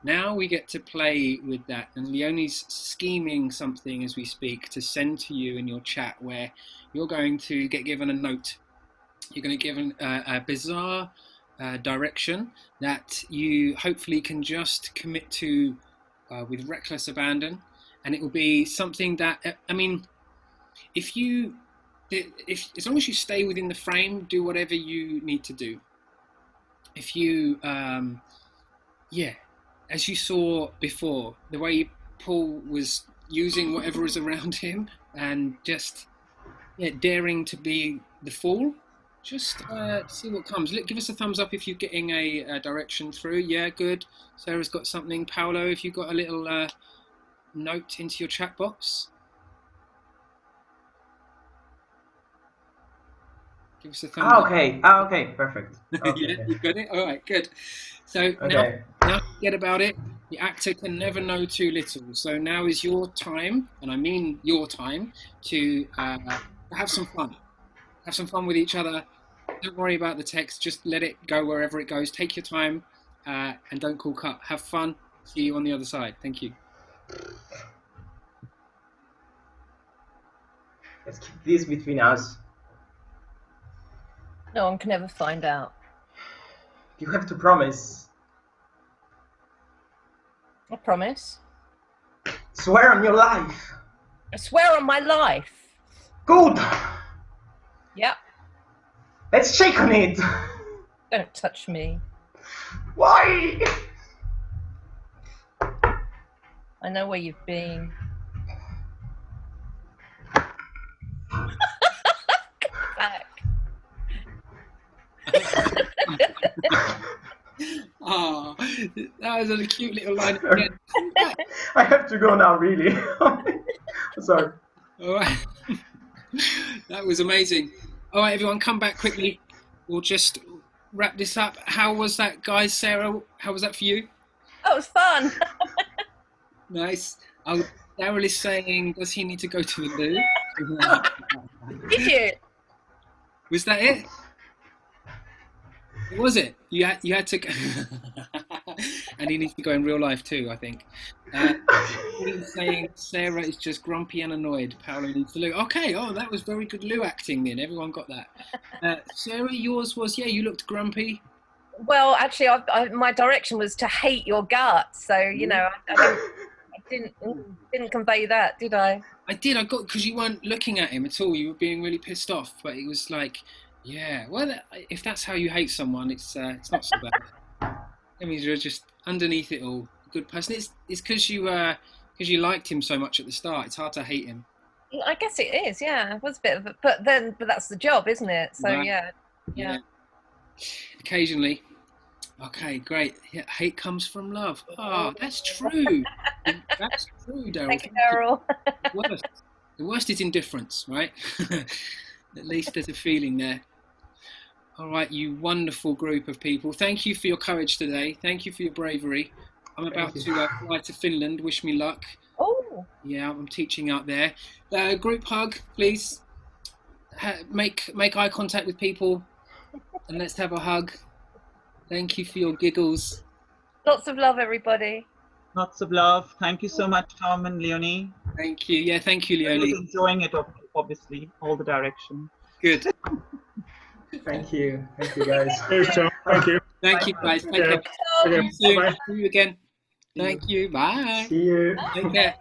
Now we get to play with that, and Leonie's scheming something as we speak to send to you in your chat, where you're going to get given a note. You're going to get given a bizarre direction that you hopefully can just commit to with reckless abandon, and it will be something that if as long as you stay within the frame, do whatever you need to do. If you as you saw before, the way Paul was using whatever is around him and just daring to be the fool. Just see what comes. Give us a thumbs up if you're getting a direction through. Yeah, good. Sarah's got something. Paolo, if you've got a little note into your chat box. Give us a thumbs up. Okay, perfect. Okay. Yeah, you got it? All right, good. So now forget about it. The actor can never know too little. So now is your time, and I mean your time, to have some fun. Have some fun with each other. Don't worry about the text. Just let it go wherever it goes. Take your time and don't call cut. Have fun. See you on the other side. Thank you. Let's keep this between us. No one can ever find out. You have to promise. I promise. Swear on your life. I swear on my life. Good. Yep. Let's shake on it. Don't touch me. Why? I know where you've been. Back. Oh, that was a cute little line again. I have to go now, really. Sorry. All right. That was amazing. All right, everyone, come back quickly. We'll just wrap this up. How was that, guys? Sarah, how was that for you? That was fun. Nice. Oh, Daryl is saying, does he need to go to the loo? Did you? Was that it? Was it? You had to go. And he needs to go in real life too, I think. He's saying Sarah is just grumpy and annoyed. Paolo needs to loo. Okay, that was very good loo acting then. Everyone got that. Sarah, yours was, you looked grumpy. Well, actually, my direction was to hate your guts. So, I didn't convey that, did I? I did. I got, because you weren't looking at him at all. You were being really pissed off. But it was like, well, if that's how you hate someone, it's not so bad. That means you're just underneath it all, a good person. It's because you liked him so much at the start. It's hard to hate him. I guess it is. Yeah, it was a bit of, but that's the job, isn't it? So Right. yeah. Occasionally. Okay, great. Yeah, hate comes from love. Oh, that's true. That's true, Daryl. Thank you, Daryl. The worst is indifference, right? At least there's a feeling there. All right, you wonderful group of people. Thank you for your courage today. Thank you for your bravery. I'm about to fly to Finland. Wish me luck. Oh. Yeah, I'm teaching out there. Group hug, please. Make eye contact with people, and let's have a hug. Thank you for your giggles. Lots of love, everybody. Lots of love. Thank you so much, Tom and Leonie. Thank you. Yeah, thank you, Leonie. Really enjoying it, obviously, all the direction. Good. Thank you. Thank you, guys. Cheers, Tom. Thank you. Thank you, guys. Take care. Okay. See you soon. Bye-bye. See you again. Thank you. Bye. See you. Take care.